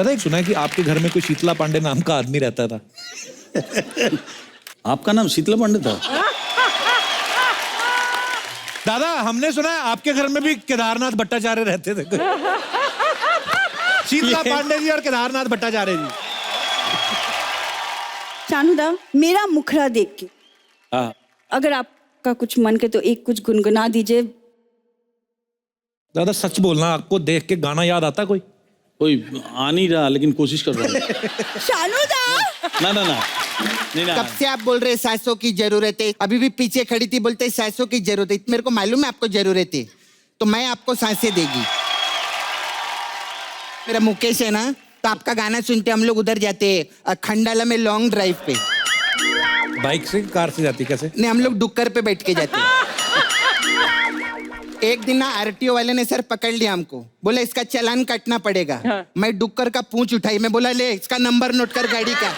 पता है, सुना है कि आपके घर में कोई शीतला पांडे नाम का आदमी रहता था। आपका नाम शीतला पांडे था? दादा हमने सुना है आपके घर में भी केदारनाथ भट्टाचार्य रहते थे। शीतला पांडे जी और केदारनाथ भट्टाचार्य जी। शानूदा, मेरा मुखड़ा देख के हाँ। अगर आपका कुछ मन के तो एक कुछ गुनगुना दीजिए। दादा सच बोलना, आपको देख के गाना याद आता कोई? कोई आ नहीं रहा, लेकिन कोशिश कर रहा हूँ। शानूदा! ना नहीं ना। कब से आप बोल रहे सासों की जरूरत है? अभी भी पीछे खड़ी थी, बोलते सासों की जरूरत है। मेरे को मालूम है आपको जरूरत है, तो मैं आपको सांसें देगी। मेरा मुकेश है ना, तो आपका गाना सुनते हम लोग उधर जाते हैं खंडाला में लॉन्ग ड्राइव पे। बाइक से कार से जाती कैसे? नहीं, हम लोग डुक्कर पे बैठ के जाते हैं। एक दिन ना आरटीओ वाले ने सर पकड़ लिया हमको, बोला इसका चालान काटना पड़ेगा। मैं डुक्कर का पूंछ उठाई, मैं बोला ले इसका नंबर नोट कर गाड़ी का।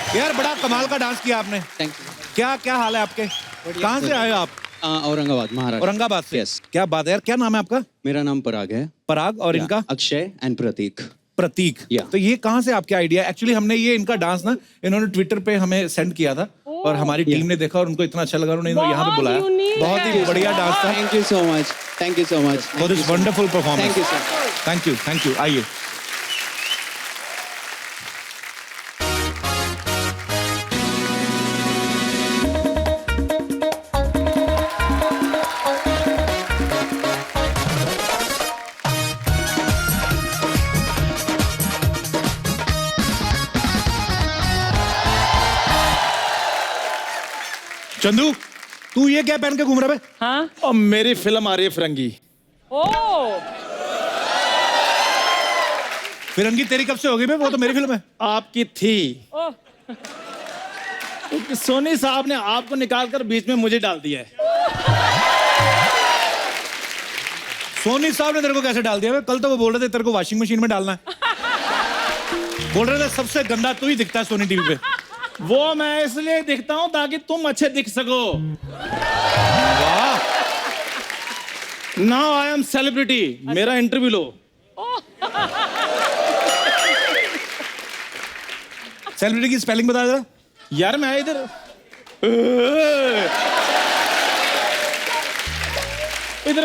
यार बड़ा कमाल का डांस किया आपने। Thank you. क्या क्या हाल है आपके? कहाँ से आए हो आप? औरंगाबाद, महाराष्ट्र। औरंगाबाद से? Yes. क्या बात है यार, क्या नाम है आपका? मेरा नाम पराग है। पराग। और इनका? अक्षय एंड प्रतीक। प्रतीक। Yeah. तो ये कहाँ से आपके आइडिया? एक्चुअली हमने ये इनका डांस ना, इन्होंने ट्विटर पे हमें सेंड किया था और हमारी टीम ने देखा और उनको इतना अच्छा लगा, उन्होंने यहाँ पे बुलाया। बहुत ही बढ़िया डांस था। Thank you so much. Thank you so much for this wonderful performance. Thank you sir. Thank you. आइए। चंदू, तू ये क्या पहन के घूम रहा है? हाँ? और मेरी फिल्म आ रही है फिरंगी। फिरंगी तेरी कब से हो गई बे? वो तो मेरी फिल्म है। आपकी थी। क्योंकि सोनी साहब ने आपको निकालकर बीच में मुझे डाल दिया है। सोनी साहब ने तेरे को कैसे डाल दिया बे? कल तो वो बोल रहे थे तेरे को वॉशिंग मशीन में डालना है। बोल रहे थे सबसे गंदा तू ही दिखता है सोनी टीवी पे। वो मैं इसलिए दिखता हूं ताकि तुम अच्छे दिख सको। वाह। Now I am celebrity. मेरा इंटरव्यू लो। सेलिब्रिटी की स्पेलिंग बता जरा। यार मैं इधर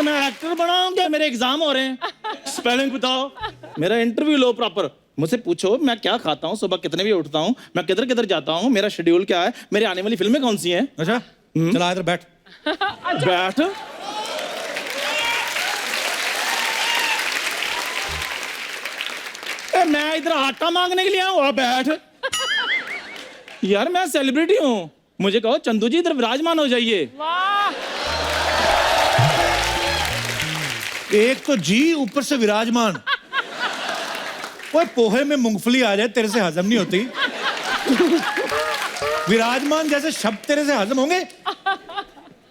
मैं एक्टर बना हूं क्या? मेरे एग्जाम हो रहे हैं। स्पेलिंग बताओ। मेरा इंटरव्यू लो प्रॉपर। मुझसे पूछो मैं क्या खाता हूँ, सुबह कितने बजे उठता हूँ, मैं किधर किधर जाता हूँ, मेरा शेड्यूल क्या है, मेरी आने वाली फिल्में कौन सी हैं। अच्छा चला इधर बैठ। बैठ। मैं इधर आटा मांगने के लिए आया हुआ? बैठ। यार मैं सेलिब्रिटी हूँ, मुझे कहो चंदू जी इधर विराजमान हो जाइए। एक तो जी ऊपर से विराजमान। ओए पोहे में मूंगफली आ जाए तेरे से हजम नहीं होती। विराजमान जैसे शब्द तेरे से हजम होंगे?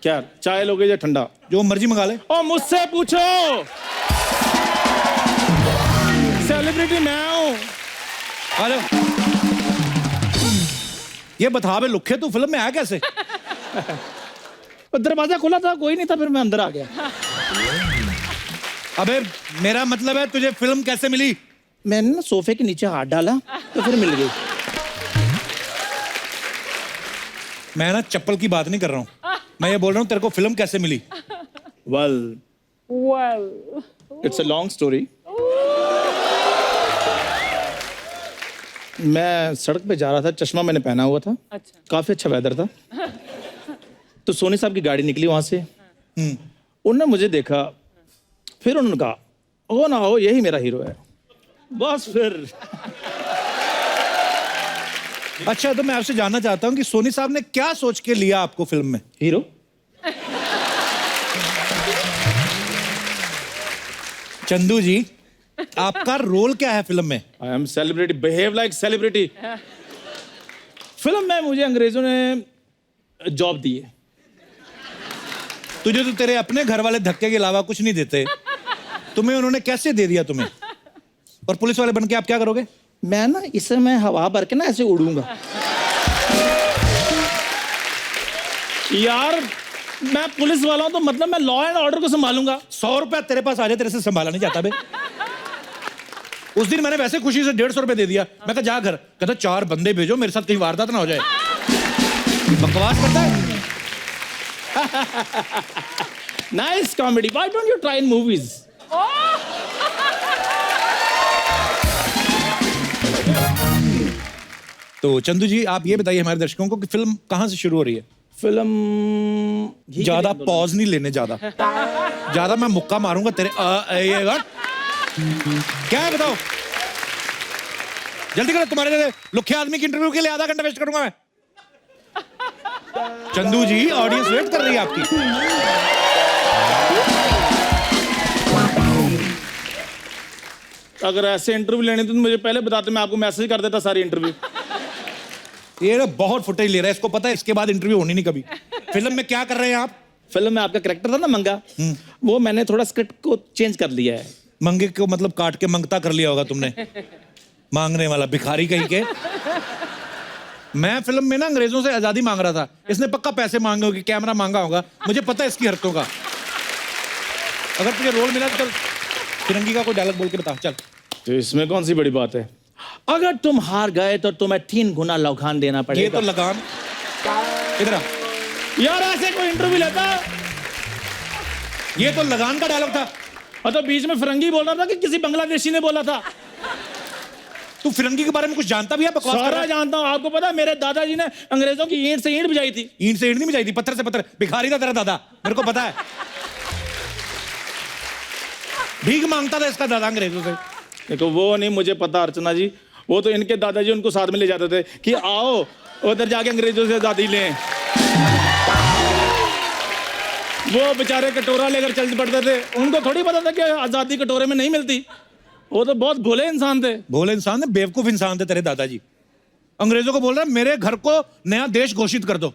क्या चाय लोगे या ठंडा? जो मर्जी मंगा ले। और मुझसे पूछो, सेलिब्रिटी मैं हूँ। अरे ये बता बे लुखे, तू फिल्म में आया कैसे? दरवाजा खुला था, कोई नहीं था, फिर मैं अंदर आ गया। अबे मेरा मतलब है तुझे फिल्म कैसे मिली? मैंने ना सोफे के नीचे हाथ डाला तो फिर मिल गई। मैं ना चप्पल की बात नहीं कर रहा हूँ, मैं ये बोल रहा हूँ तेरे को फिल्म कैसे मिली? Well, it's a long story. मैं सड़क पे जा रहा था, चश्मा मैंने पहना हुआ था। अच्छा। काफी अच्छा वेदर था। तो सोनी साहब की गाड़ी निकली वहां से। उन्होंने मुझे देखा, फिर उन्होंने कहा हो ना हो यही मेरा हीरो है। बस फिर। अच्छा तो मैं आपसे जानना चाहता हूँ कि सोनी साहब ने क्या सोच के लिया आपको फिल्म में? हीरो। चंदू जी आपका रोल क्या है फिल्म में? I am celebrity, behave like celebrity. Film में मुझे अंग्रेजों ने जॉब दी है। तुझे तो तेरे अपने घर वाले धक्के के अलावा कुछ नहीं देते, तुम्हें उन्होंने कैसे दे दिया तुम्हें? और पुलिस वाले बन के आप क्या करोगे? मैं ना इसे मैं हवा भर के ना ऐसे उड़ूंगा यार। मैं पुलिस वाला हूं तो मतलब मैं लॉ एंड ऑर्डर को संभालूंगा। 100 रुपया तेरे पास आ जाए, तेरे से संभाला नहीं जाता बे। उस दिन मैंने वैसे खुशी से 150 रुपए दे दिया। मैं कहा जा घर, कहता 4 बंदे भेजो मेरे साथ कहीं वारदात ना हो जाए। बकवास करता है। Nice comedy, why don't you try in movies? तो चंदू जी आप ये बताइए हमारे दर्शकों को कि फिल्म कहाँ से शुरू हो रही है? फिल्म ज्यादा पॉज नहीं लेने, ज्यादा मैं मुक्का मारूंगा तेरे क्या है बताओ जल्दी करो। तुम्हारे लिए लुखे आदमी की इंटरव्यू के लिए आधा घंटा वेस्ट करूंगा मैं। चंदू जी ऑडियंस वेट कर रही है आपकी। अगर ऐसे इंटरव्यू लेने तो मुझे पहले बताते, मैं आपको मैसेज कर देता सारी इंटरव्यू। ये ना बहुत फुटेज ले रहा है, इसको पता है इसके बाद इंटरव्यू होनी नहीं कभी। फिल्म में क्या कर रहे हैं आप? फिल्म में आपका कैरेक्टर था ना मंगा, वो मैंने थोड़ा स्क्रिप्ट को चेंज कर लिया है। मंगे को मतलब काट के मंगता कर लिया होगा तुमने। मांगने वाला भिखारी कहीं के। मैं फिल्म में ना अंग्रेजों से आजादी मांग रहा था, इसने पक्का पैसे मांगे होंगे, कैमरा मांगा होगा, मुझे पता है इसकी हरकतों का। अगर तुझे रोल मिला तो चल फिरंगी का कोई डायलॉग बोल के बता चल। तो इसमें कौन सी बड़ी बात है? अगर तुम हार गए तो तुम्हें 3 गुना लौखान देना ये पड़ेगा। तो लगान इधर आ। यार ऐसे कोई इंटरव्यू लेता? ये तो लगान का डायलॉग था। और तो बीच में फिरंगी बोल रहा था कि किसी बांग्लादेशी ने बोला था। तू फिरंगी के बारे में कुछ जानता भी है? बकवास कर रहा सारा है। जानता हूँ। आपको पता है मेरे दादाजी ने अंग्रेजों की ईंट से ईंट बजाई थी। ईंट से ईंट नहीं बजाई थी, पत्थर से पत्थर। भिखारी था तेरा दादा, मेरे को पता है। भीख मांगता था इसका दादा अंग्रेजों से। देखो वो नहीं मुझे पता अर्चना जी, वो तो इनके दादाजी उनको साथ में ले जाते थे कि आओ उधर जाके अंग्रेजों से आजादी लें। वो बेचारे कटोरा लेकर चल पड़ते थे, उनको थोड़ी पता था कि आजादी कटोरे में नहीं मिलती। वो तो बहुत भोले इंसान थे। भोले इंसान थे, बेवकूफ इंसान थे तेरे दादाजी। अंग्रेजों को बोल रहे मेरे घर को नया देश घोषित कर दो।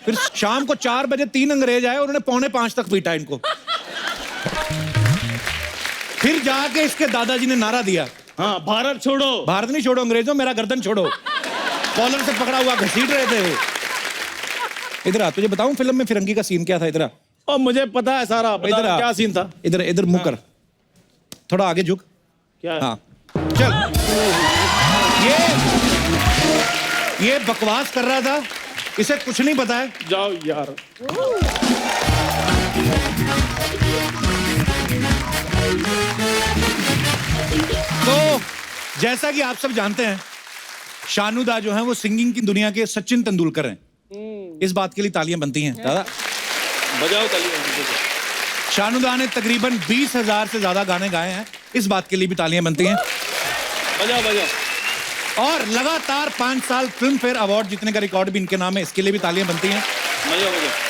फिर शाम को 4 बजे 3 अंग्रेज आए, उन्होंने 4:45 तक पीटा इनको। फिर जाके इसके दादाजी ने नारा दिया, हाँ भारत छोड़ो। भारत नहीं छोड़ो अंग्रेजों, मेरा गर्दन छोड़ो। कॉलर से पकड़ा हुआ घसीट रहे थे वो। इधर आ, तुझे बताऊं फिल्म में फिरंगी का सीन क्या था? इधर आ। और मुझे पता है सारा। बता इधर आ। क्या सीन था? इधर इधर मुंह कर, थोड़ा आगे झुक। क्या है? हाँ चल। ये बकवास कर रहा था, इसे कुछ नहीं पता है। जाओ यार। तो जैसा कि आप सब जानते हैं, शानुदा जो है वो सिंगिंग की दुनिया के सचिन तेंदुलकर हैं। इस बात के लिए तालियां बनती हैं दादा। बजाओ तालियां। शानुदा ने तकरीबन 20,000 से ज्यादा गाने गाए हैं, इस बात के लिए भी तालियां बनती हैं। बजाओ बजाओ। और लगातार 5 साल फिल्म फेयर अवार्ड जीतने का रिकॉर्ड भी इनके नाम है, इसके लिए भी तालियां बनती हैं। बजाओ बजाओ।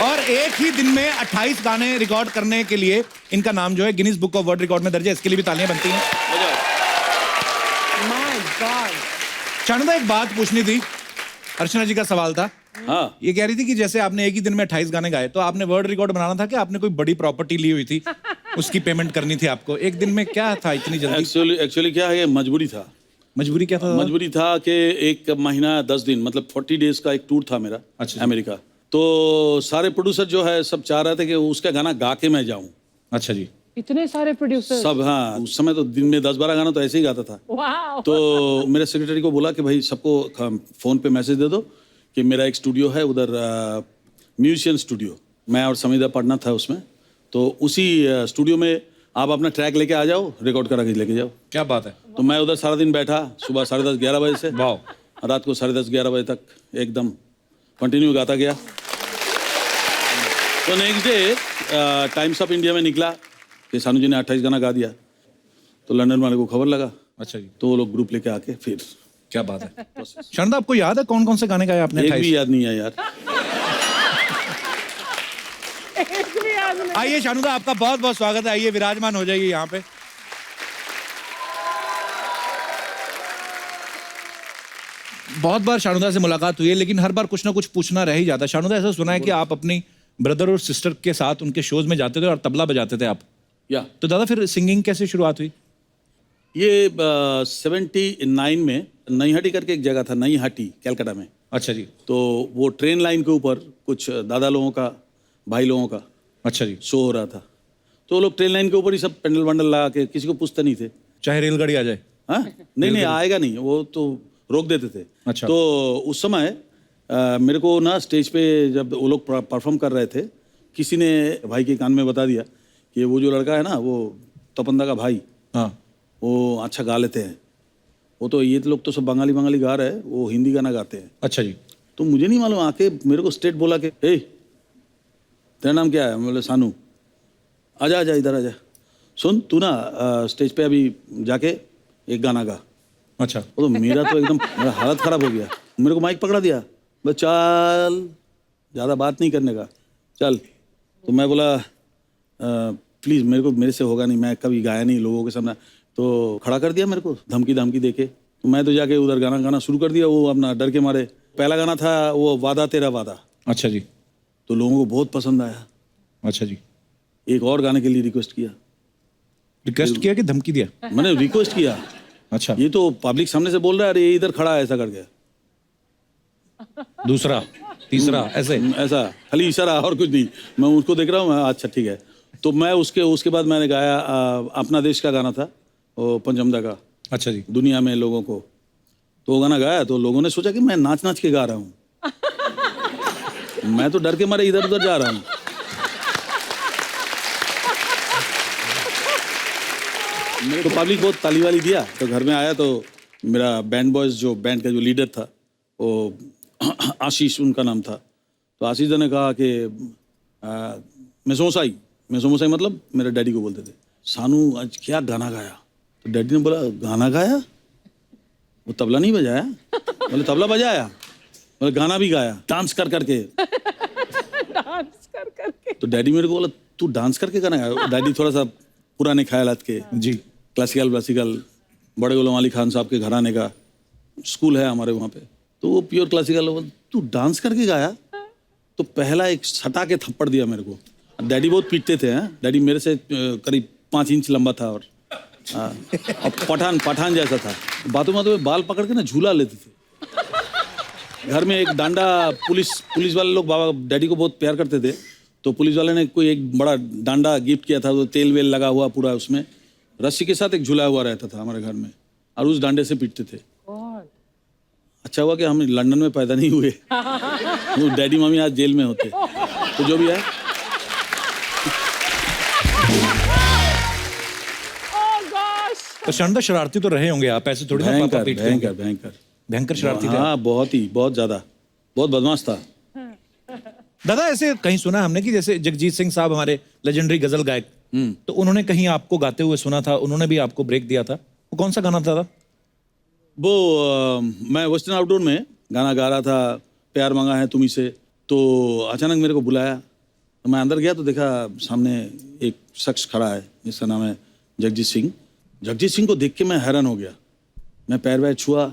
और एक ही दिन में 28 गाने रिकॉर्ड करने के लिए इनका नाम जो है Guinness book of world record में दर्ज है, इसके लिए भी तालियां बनती हैं। बजाओ। शानुदा एक बात पूछनी थी, अर्चना जी का सवाल था। हाँ ये कह रही थी कि जैसे आपने एक ही दिन में 28 गाने गाए, तो आपने वर्ल्ड रिकॉर्ड बनाना था कि आपने कोई बड़ी प्रॉपर्टी ली हुई थी, उसकी पेमेंट करनी थी आपको? एक दिन में क्या था इतनी जल्दी? एक्चुअली क्या है, ये मजबूरी था। मजबूरी क्या था? मजबूरी था कि 1 महीना 10 दिन मतलब 40 डेज का एक टूर था मेरा। अच्छा। अमेरिका। तो सारे प्रोड्यूसर जो है सब चाह रहे थे कि उसका गाना गा के मैं जाऊं। अच्छा जी। इतने सारे प्रोड्यूसर सब, हाँ उस समय तो दिन में 10-12 गाना तो ऐसे ही गाता था। वाह। तो मेरे सेक्रेटरी को बोला कि भाई सबको फोन पे मैसेज दे दो कि मेरा एक स्टूडियो है उधर, म्यूजिशियन स्टूडियो। मैं और समीदा पढ़ना था उसमें, तो उसी स्टूडियो में आप अपना ट्रैक लेके आ जाओ, रिकॉर्ड करा के लेके जाओ। क्या बात है। तो मैं उधर सारा दिन बैठा, सुबह 10:30-11 बजे से वाह। रात को 10:30-11 बजे तक एकदम कंटिन्यू गाता गया। तो next day times of India में निकला कि सानू जी ने 28 गाना गा दिया। तो लंदन वाले को खबर लगा। अच्छा जी। तो वो लोग ग्रुप लेके आके फिर। क्या बात है। शानुदा आपको याद है कौन कौन से गाने गाए आपने? एक भी याद नहीं है यार। आइए शानुदा, आपका बहुत बहुत स्वागत है। आइए विराजमान हो जाइए यहाँ पे। बहुत बार शानुदा से मुलाकात हुई है, लेकिन हर बार कुछ ना कुछ पूछना रह ही जाता है। शानुदा, ऐसा सुना है कि आप अपनी ब्रदर और सिस्टर के साथ उनके शोज में जाते थे और तबला बजाते थे आप। या तो दादा फिर सिंगिंग कैसे शुरुआत हुई? ये 79 में नईहाटी करके एक जगह था, नईहाटी कलकत्ता में। अच्छा जी। तो वो ट्रेन लाइन के ऊपर कुछ दादा लोगों का, भाई लोगों का अच्छा जी। शो हो रहा था। तो वो लोग ट्रेन लाइन के ऊपर ही सब पेंडल वंडल लगा के, किसी को पूछते नहीं थे। चाहे रेलगाड़ी आ जाए। हाँ, नहीं आएगा नहीं, वो तो रोक देते थे। अच्छा। तो उस समय मेरे को ना स्टेज पे जब वो लोग परफॉर्म कर रहे थे, किसी ने भाई के कान में बता दिया कि वो जो लड़का है ना, वो तपंदा का भाई, हाँ। वो अच्छा गा लेते हैं। वो तो ये लोग तो सब बंगाली बंगाली गा रहे हैं, वो हिंदी गाना गाते हैं। अच्छा जी। तो मुझे नहीं मालूम, आके मेरे को स्ट्रेट बोला कि ए तेरा नाम क्या है? मैं बोले सानू। आजा आजा इधर आजा, सुन तू ना स्टेज पे अभी जाके एक गाना गा। अच्छा। वो तो मेरा तो एकदम मेरा हालत खराब हो गया। मेरे को माइक पकड़ा दिया, बस चल, ज़्यादा बात नहीं करने का, चल। तो मैं बोला प्लीज़ मेरे से होगा नहीं, मैं कभी गाया नहीं लोगों के सामने। तो खड़ा कर दिया मेरे को धमकी धमकी दे के। तो मैं तो जाके उधर गाना गाना शुरू कर दिया, वो अपना डर के मारे। पहला गाना था वो वादा तेरा वादा। अच्छा जी। तो लोगों को बहुत पसंद आया। अच्छा जी। एक और गाने के लिए रिक्वेस्ट किया। रिक्वेस्ट किया कि धमकी दिया? मैंने रिक्वेस्ट किया। अच्छा। ये तो पब्लिक सामने से बोल रहा है, अरे ये इधर खड़ा है ऐसा करके, दूसरा तीसरा ऐसे ऐसा खाली इशारा और कुछ नहीं। मैं उसको देख रहा हूँ, अच्छा ठीक है। तो मैं उसके बाद मैंने गाया अपना देश का गाना था, वो पंचमदा का। अच्छा जी। दुनिया में लोगों को, तो वो गाना गाया तो लोगों ने सोचा कि मैं नाच नाच के गा रहा हूँ। मैं तो डर के मारे इधर उधर जा रहा हूँ। मेरे को पब्लिक बहुत ताली वाली दिया। तो घर में आया तो मेरा बैंड बॉयज जो बैंड का जो लीडर था, वो आशीष उनका नाम था। तो आशीष ने कहा कि मेसोमोसाई मतलब मेरे डैडी को बोलते थे, सानू आज क्या गाना गाया? तो डैडी ने बोला गाना गाया? वो तबला नहीं बजाया? बोले तबला बजाया। बोले गाना भी गाया, डांस कर करके। डांस कर करके। तो डैडी मेरे को बोला तू डांस करके गाना गाया? डैडी थोड़ा सा पुराने ख्यालात के जी, क्लासिकल बड़े गुलाम अली खान साहब के घराने का स्कूल है हमारे वहाँ पे। तो वो प्योर क्लासिकल, तू डांस करके गाया? तो पहला एक सटा के थप्पड़ दिया मेरे को। डैडी बहुत पीटते थे। हैं डैडी मेरे से करीब 5 इंच लंबा था और पठान जैसा था। बातों में बाल पकड़ के ना झूला लेते थे। घर में एक डांडा, पुलिस वाले लोग बाबा डैडी को बहुत प्यार करते थे। तो पुलिस वाले ने कोई एक बड़ा डांडा गिफ्ट किया था, तो तेल वेल लगा हुआ पूरा, उसमें रस्सी के साथ एक झूला हुआ रहता था हमारे घर में, और उस डांडे से पीटते थे। अच्छा हुआ कि हम लंदन में पैदा नहीं हुए। वो डैडी मम्मी आज जेल में होते। तो जो भी है, तो शानदार शरारती तो रहे होंगे आप, ऐसे थोड़ी ना पापा पीटते होंगे। भयंकर शरारती थे। हाँ बहुत ज़्यादा, बहुत बदमाश था। दादा ऐसे कहीं सुना हमने कि जैसे जगजीत सिंह साहब हमारे लेजेंडरी गजल गायक, तो उन्होंने कहीं आपको गाते हुए सुना था, उन्होंने भी आपको ब्रेक दिया था। वो कौन सा गाना था दादा? वो मैं वेस्टर्न आउटडोर में गाना गा रहा था, प्यार मांगा है तुम्ही से। तो अचानक मेरे को बुलाया, तो मैं अंदर गया तो देखा सामने एक शख्स खड़ा है जिसका नाम है जगजीत सिंह। जगजीत सिंह को देख के मैं हैरान हो गया। मैं पैर वैर छुआ,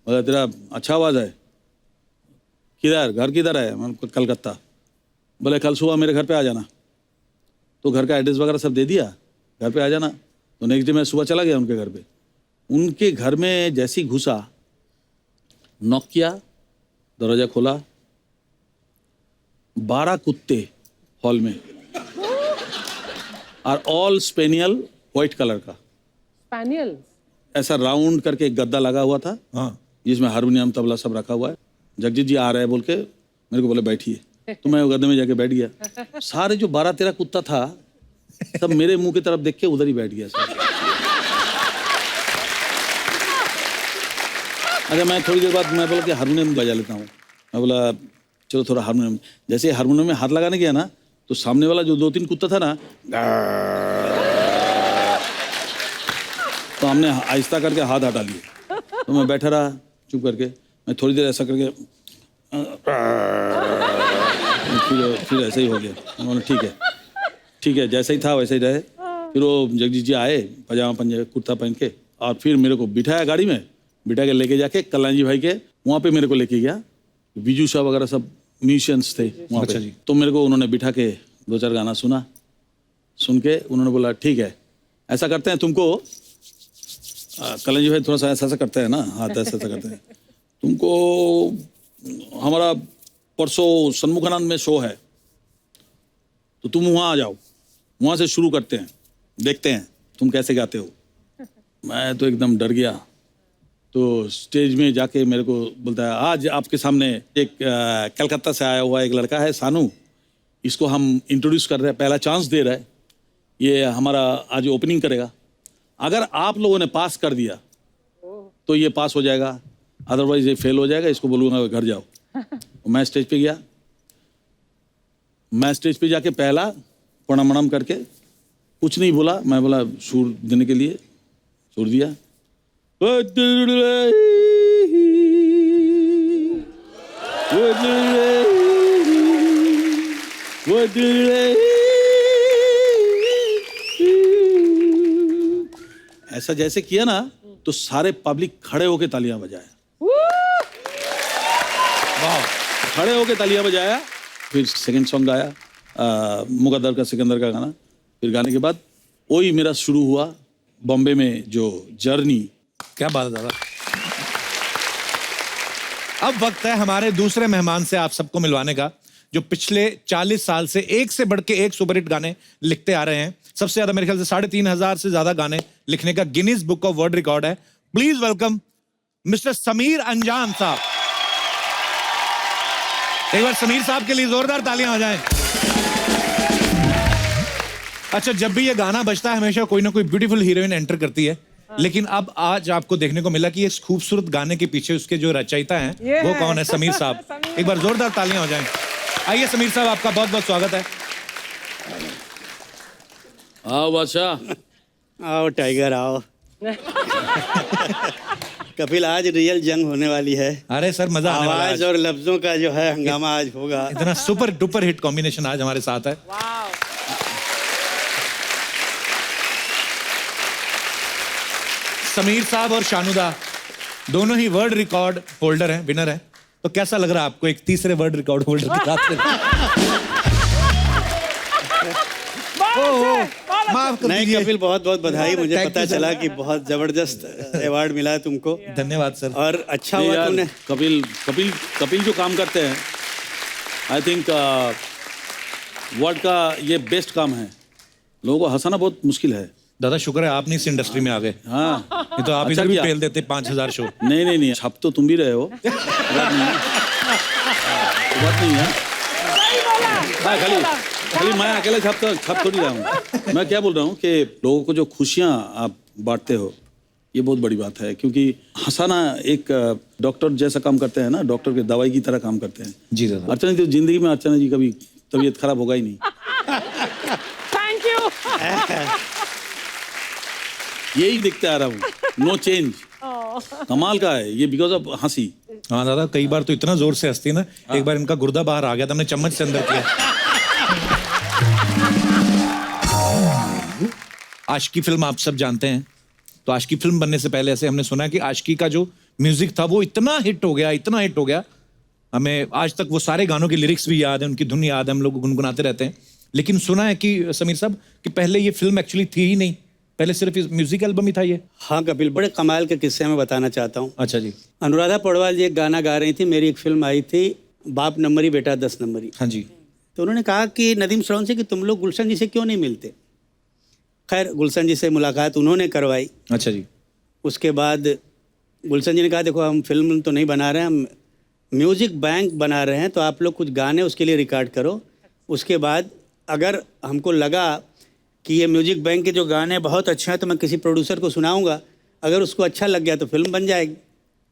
बोला तेरा अच्छा आवाज़ है, किधर घर किधर है? मैं कलकत्ता। बोले कल सुबह मेरे घर पे आ जाना। तो घर का एड्रेस वगैरह सब दे दिया, घर पे आ जाना। तो नेक्स्ट डे मैं सुबह चला गया उनके घर पे। उनके घर में जैसी घुसा, नॉक किया, दरवाजा खोला, 12 कुत्ते हॉल में, और ऑल स्पेनियल व्हाइट कलर का। स्पेनियल? ऐसा राउंड करके एक गद्दा लगा हुआ था, हाँ, जिसमें हारमोनियम तबला सब रखा हुआ है। जगजीत जी आ रहे हैं बोल के मेरे को बोले बैठिए। तो मैं वो गद्दे में जाके बैठ गया। सारे जो 12-13 कुत्ता था सब मेरे मुंह की तरफ देख के उधर ही बैठ गया सब। अच्छा, मैं थोड़ी देर बाद मैं बोला कि हारमोनियम बजा लेता हूँ। मैं बोला चलो थोड़ा हारमोनियम। जैसे हारमोनियम में हाथ लगाने गया ना, तो सामने वाला जो 2-3 कुत्ता था ना, तो हमने आहिस्ता करके हाथ हटा लिए। तो मैं बैठा रहा चुप करके। मैं थोड़ी देर ऐसा करके फिर ऐसे ही हो गया। उन्होंने ठीक है जैसा ही था वैसे ही रहे। फिर वो जगजीत जी आए पजामा पंजाबी कुर्ता पहन के, और फिर मेरे को बिठाया गाड़ी में, बिठा के लेके जाके कल्याण जी भाई के वहाँ पे मेरे को लेके गया, विजू शाह वगैरह सब म्यूजिशियंस थे वहाँ अच्छा पे। जी। तो मेरे को उन्होंने बिठा के 2-4 गाना सुना, सुन के उन्होंने बोला ठीक है ऐसा करते हैं, तुमको कलन जी भाई थोड़ा सा ऐसा करते हैं ना, हाथ ऐसा करते हैं, तुमको हमारा परसों सन्मुखानंद में शो है तो तुम वहाँ आ जाओ, वहाँ से शुरू करते हैं, देखते हैं तुम कैसे गाते हो। मैं तो एकदम डर गया। तो स्टेज में जाके मेरे को बोलता है आज आपके सामने एक कलकत्ता से आया हुआ एक लड़का है सानू, इसको हम इंट्रोड्यूस कर रहे हैं, पहला चांस दे रहे हैं, ये हमारा आज ओपनिंग करेगा, अगर आप लोगों ने पास कर दिया तो ये पास हो जाएगा, अदरवाइज ये फेल हो जाएगा, इसको बोलूँगा घर जाओ। मैं स्टेज पे गया, मैं स्टेज पे जाके पहला प्रणाम वणाम करके कुछ नहीं बोला, मैं बोला सुर देने के लिए सुर दिया, ऐसा जैसे किया ना तो सारे पब्लिक खड़े होके तालियां बजाया, खड़े होके तालियां बजाया। फिर सेकंड सॉन्ग गाया मुकद्दर का सिकंदर का गाना। फिर गाने के बाद वही मेरा शुरू हुआ बॉम्बे में जो जर्नी। क्या बात है दादा। अब वक्त है हमारे दूसरे मेहमान से आप सबको मिलवाने का, जो पिछले 40 साल से एक से बढ़ के एक सुपरहिट गाने लिखते आ रहे हैं। सबसे ज्यादा मेरे ख्याल से 3,500 से ज्यादा गाने लिखने का Guinness book of world record है। प्लीज वेलकम मिस्टर समीर अंजान साहब। एक बार समीर साहब के लिए जोरदार तालियां हो जाएं। अच्छा, जब भी ये गाना बजता है हमेशा कोई ना कोई ब्यूटीफुल हीरोइन एंटर करती है, लेकिन अब आज आपको देखने को मिला कि इस खूबसूरत गाने के पीछे उसके जो रचयिता हैं वो कौन है? समीर साहब। एक बार जोरदार तालियां हो जाएं। आइए समीर साहब, आपका बहुत बहुत स्वागत है। आओ बादशाह। आओ टाइगर आओ। कपिल, आज रियल जंग होने वाली है। अरे सर, मजा आने वाला है आवाज आज। और लफ्जों का जो है हंगामा आज होगा। इतना सुपर डुपर हिट कॉम्बिनेशन आज हमारे साथ है। समीर साहब और शानुदा दोनों ही वर्ल्ड रिकॉर्ड होल्डर हैं, विनर हैं। तो कैसा लग रहा है आपको एक तीसरे वर्ल्ड रिकॉर्ड होल्डर के साथ में? माफ कर नहीं दीजिए। कपिल, बहुत बहुत बधाई। मुझे Thank पता you, sir. चला कि बहुत जबरदस्त अवार्ड मिला है तुमको, धन्यवाद सर। और अच्छा नहीं हुआ यार, तुमने। कपिल कपिल कपिल जो काम करते हैं, आई थिंक वर्ल्ड का ये बेस्ट काम है। लोगों को हंसाना बहुत मुश्किल है। दादा शुक्र है आप नहीं इस इंडस्ट्री में आ गए, हाँ नहीं तो आप अच्छा इधर भी किया। पेल देते 5,000 शो। नहीं नहीं नहीं, छप तो तुम भी रहे हो, बात नहीं है, बात नहीं है। हाँ, खाली मैं अकेले छप थोड़ी रहा हूँ। मैं क्या बोल रहा हूँ कि लोगों को जो खुशियाँ आप बांटते हो, ये बहुत बड़ी बात है। क्योंकि हंसाना एक डॉक्टर जैसा काम करते हैं ना, डॉक्टर के दवाई की तरह काम करते हैं। जी दादा। अर्चना जी तो जिंदगी में अर्चना जी कभी तबीयत खराब होगा ही नहीं। Thank you. यही देखते आ रहा हूँ, नो चेंज। कमाल का है ये, बिकॉज ऑफ हंसी। हाँ दादा, कई बार तो इतना जोर से हंसती है ना, एक बार इनका गुर्दा बाहर आ गया था, हमने चम्मच से अंदर किया। आशिकी फिल्म आप सब जानते हैं, तो आशिकी फिल्म बनने से पहले ऐसे हमने सुना कि आशिकी का जो म्यूजिक था वो इतना हिट हो गया, इतना हिट हो गया, हमें आज तक वो सारे गानों की लिरिक्स भी याद है, उनकी धुन याद है, हम लोग गुनगुनाते रहते हैं। लेकिन सुना है कि समीर साहब कि पहले ये फिल्म एक्चुअली थी ही नहीं, पहले सिर्फ म्यूजिक एल्बम ही था ये। हाँ कपिल, बड़े कमाल के किस्से मैं बताना चाहता हूँ। अच्छा जी। अनुराधा पौडवाल जी एक गाना गा रही थी, मेरी एक फिल्म आई थी बाप नंबरी बेटा 10 नंबरी। हाँ जी। तो उन्होंने कहा कि नदीम श्रवण से कि तुम लोग गुलशन जी से क्यों नहीं मिलते। खैर गुलशन जी से मुलाकात उन्होंने करवाई। अच्छा जी। उसके बाद गुलशन जी ने कहा देखो हम फिल्म तो नहीं बना रहे हैं, हम म्यूजिक बैंक बना रहे हैं, तो आप लोग कुछ गाने उसके लिए रिकॉर्ड करो। उसके बाद अगर हमको लगा कि ये म्यूजिक बैंक के जो गाने बहुत अच्छे हैं तो मैं किसी प्रोड्यूसर को सुनाऊंगा, अगर उसको अच्छा लग गया तो फिल्म बन जाएगी।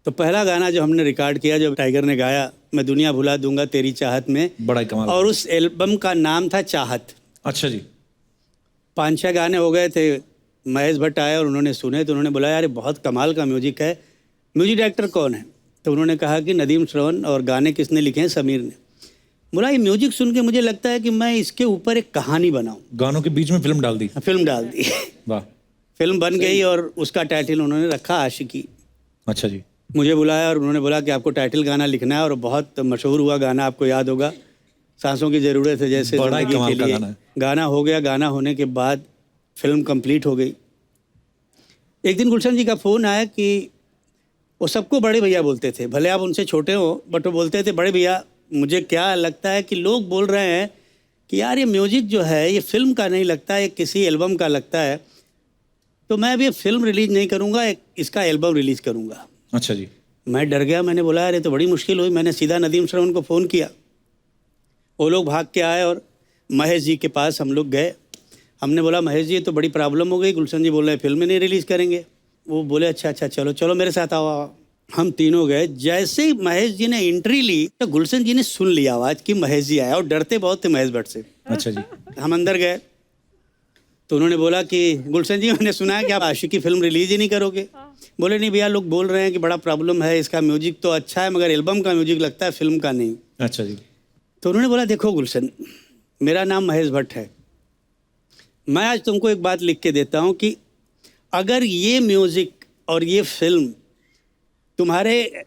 तो पहला गाना जो हमने रिकॉर्ड किया, जो टाइगर ने गाया, मैं दुनिया भुला दूंगा तेरी चाहत में, बड़ा ही कमाल। और उस एल्बम का नाम था चाहत। अच्छा जी। 5-6 गाने हो गए थे। महेश भट्ट आए और उन्होंने सुने, तो उन्होंने बोला यार ये बहुत कमाल का म्यूजिक है, म्यूजिक डायरेक्टर कौन है? तो उन्होंने कहा कि नदीम श्रवण, और गाने किसने लिखे हैं? समीर ने। बोला ये म्यूजिक सुन के मुझे लगता है कि मैं इसके ऊपर एक कहानी बनाऊं। गानों के बीच में फिल्म डाल दी। फिल्म डाल दी। वाह। फिल्म बन गई और उसका टाइटल उन्होंने रखा आशिकी। अच्छा जी। मुझे बुलाया और उन्होंने बोला कि आपको टाइटल गाना लिखना है, और बहुत मशहूर हुआ गाना, आपको याद होगा, सांसों की ज़रूरत है जैसे बड़ा ही ज़िंदगी कमाल के का लिए। गाना है। गाना हो गया, गाना होने के बाद फिल्म कंप्लीट हो गई। एक दिन गुलशन जी का फ़ोन आया कि वो सबको बड़े भैया बोलते थे, भले आप उनसे छोटे हो, बट वो बोलते थे बड़े भैया। मुझे क्या लगता है कि लोग बोल रहे हैं कि यार ये म्यूज़िक जो है ये फिल्म का नहीं लगता, ये किसी एल्बम का लगता है, तो मैं अभी फिल्म रिलीज़ नहीं करूँगा, इसका एल्बम रिलीज़ करूँगा। अच्छा जी। मैं डर गया, मैंने बोला यार ये तो बड़ी मुश्किल हुई। मैंने सीधा नदीम श्रवण को फ़ोन किया, वो लोग भाग के आए और महेश जी के पास हम लोग गए। हमने बोला महेश जी ये तो बड़ी प्रॉब्लम हो गई, गुलशन जी बोल रहे हैं फिल्म नहीं रिलीज़ करेंगे। वो बोले अच्छा चलो चलो मेरे साथ आओ। हम तीनों गए। जैसे ही महेश जी ने एंट्री ली तो गुलशन जी ने सुन लिया आवाज़ कि महेश जी आया, और डरते बहुत थे महेश भट्ट से। अच्छा जी। हम अंदर गए तो उन्होंने बोला कि गुलशन जी मैंने सुना है कि आप आशिकी फिल्म रिलीज ही नहीं करोगे। बोले नहीं भैया, लोग बोल रहे हैं कि बड़ा प्रॉब्लम है, इसका म्यूजिक तो अच्छा है मगर एल्बम का म्यूजिक लगता है, फिल्म का नहीं। अच्छा जी। तो उन्होंने बोला देखो गुलशन, मेरा नाम महेश भट्ट है, मैं आज तुमको एक बात लिख के देता हूँ कि अगर ये म्यूजिक और ये फिल्म तुम्हारे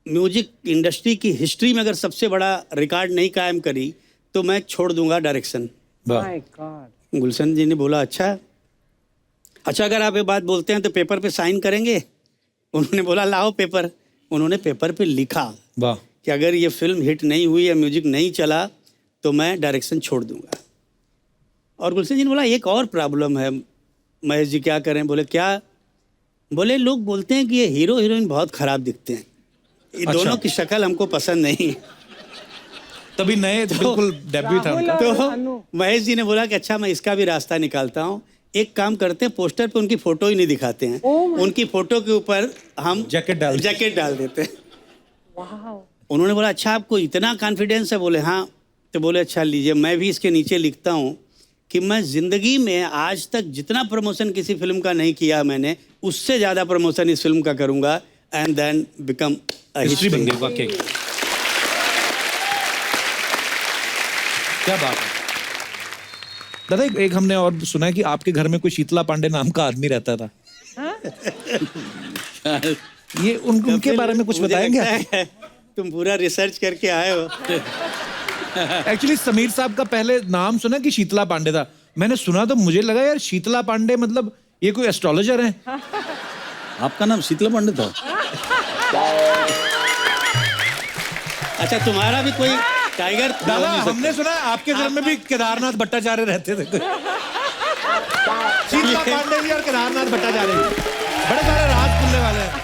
म्यूजिक इंडस्ट्री की हिस्ट्री में अगर सबसे बड़ा रिकॉर्ड नहीं कायम करी तो मैं छोड़ दूंगा डायरेक्शन। वाह। My God. गुलशन जी ने बोला अच्छा अगर आप ये बात बोलते हैं तो पेपर पे साइन करेंगे। उन्होंने बोला लाओ पेपर। उन्होंने पेपर पे लिखा वाह। कि अगर ये फिल्म हिट नहीं हुई या म्यूजिक नहीं चला तो मैं डायरेक्शन छोड़ दूंगा। और गुलशन जी ने बोला एक और प्रॉब्लम है महेश जी, क्या करें? बोले क्या? बोले लोग बोलते हैं कि ये हीरो हीरोइन बहुत खराब दिखते हैं, ये अच्छा। दोनों की शक्ल हमको पसंद नहीं। तभी नए बिल्कुल डेब्यू था उनका। तो महेश जी ने बोला कि अच्छा मैं इसका भी रास्ता निकालता हूँ, एक काम करते हैं पोस्टर पे उनकी फोटो ही नहीं दिखाते हैं, उनकी फोटो के ऊपर हम जैकेट डाल देते हैं। Wow. उन्होंने बोला अच्छा आपको इतना कॉन्फिडेंस है? बोले हाँ। तो बोले अच्छा लीजिए, मैं भी इसके नीचे लिखता हूँ कि मैं ज़िंदगी में आज तक जितना प्रमोशन किसी फिल्म का नहीं किया मैंने, उससे ज़्यादा प्रमोशन इस फिल्म का करूँगा एंड देन बिकम हिस्ट्री बन गई वाकई। क्या बात है दादा। एक हमने और सुना है कि आपके घर में कोई शीतला पांडे नाम का आदमी रहता था। ये उनके बारे में कुछ मुझे बताएंगे लगता आप? है तुम पूरा रिसर्च करके आए हो। एक्चुअली समीर साहब का पहले नाम सुना कि शीतला पांडे था, मैंने सुना तो मुझे लगा यार शीतला पांडे मतलब ये कोई एस्ट्रोलॉजर है। आपका नाम शीतला पांडे था? अच्छा तुम्हारा भी कोई टाइगर दादा हमने सुना है आपके घर में भी केदारनाथ भट्टाचार्य रहते थे। शीतला पांडे जी और केदारनाथ भट्टाचार्य बड़े सारे राज खुलने वाले हैं।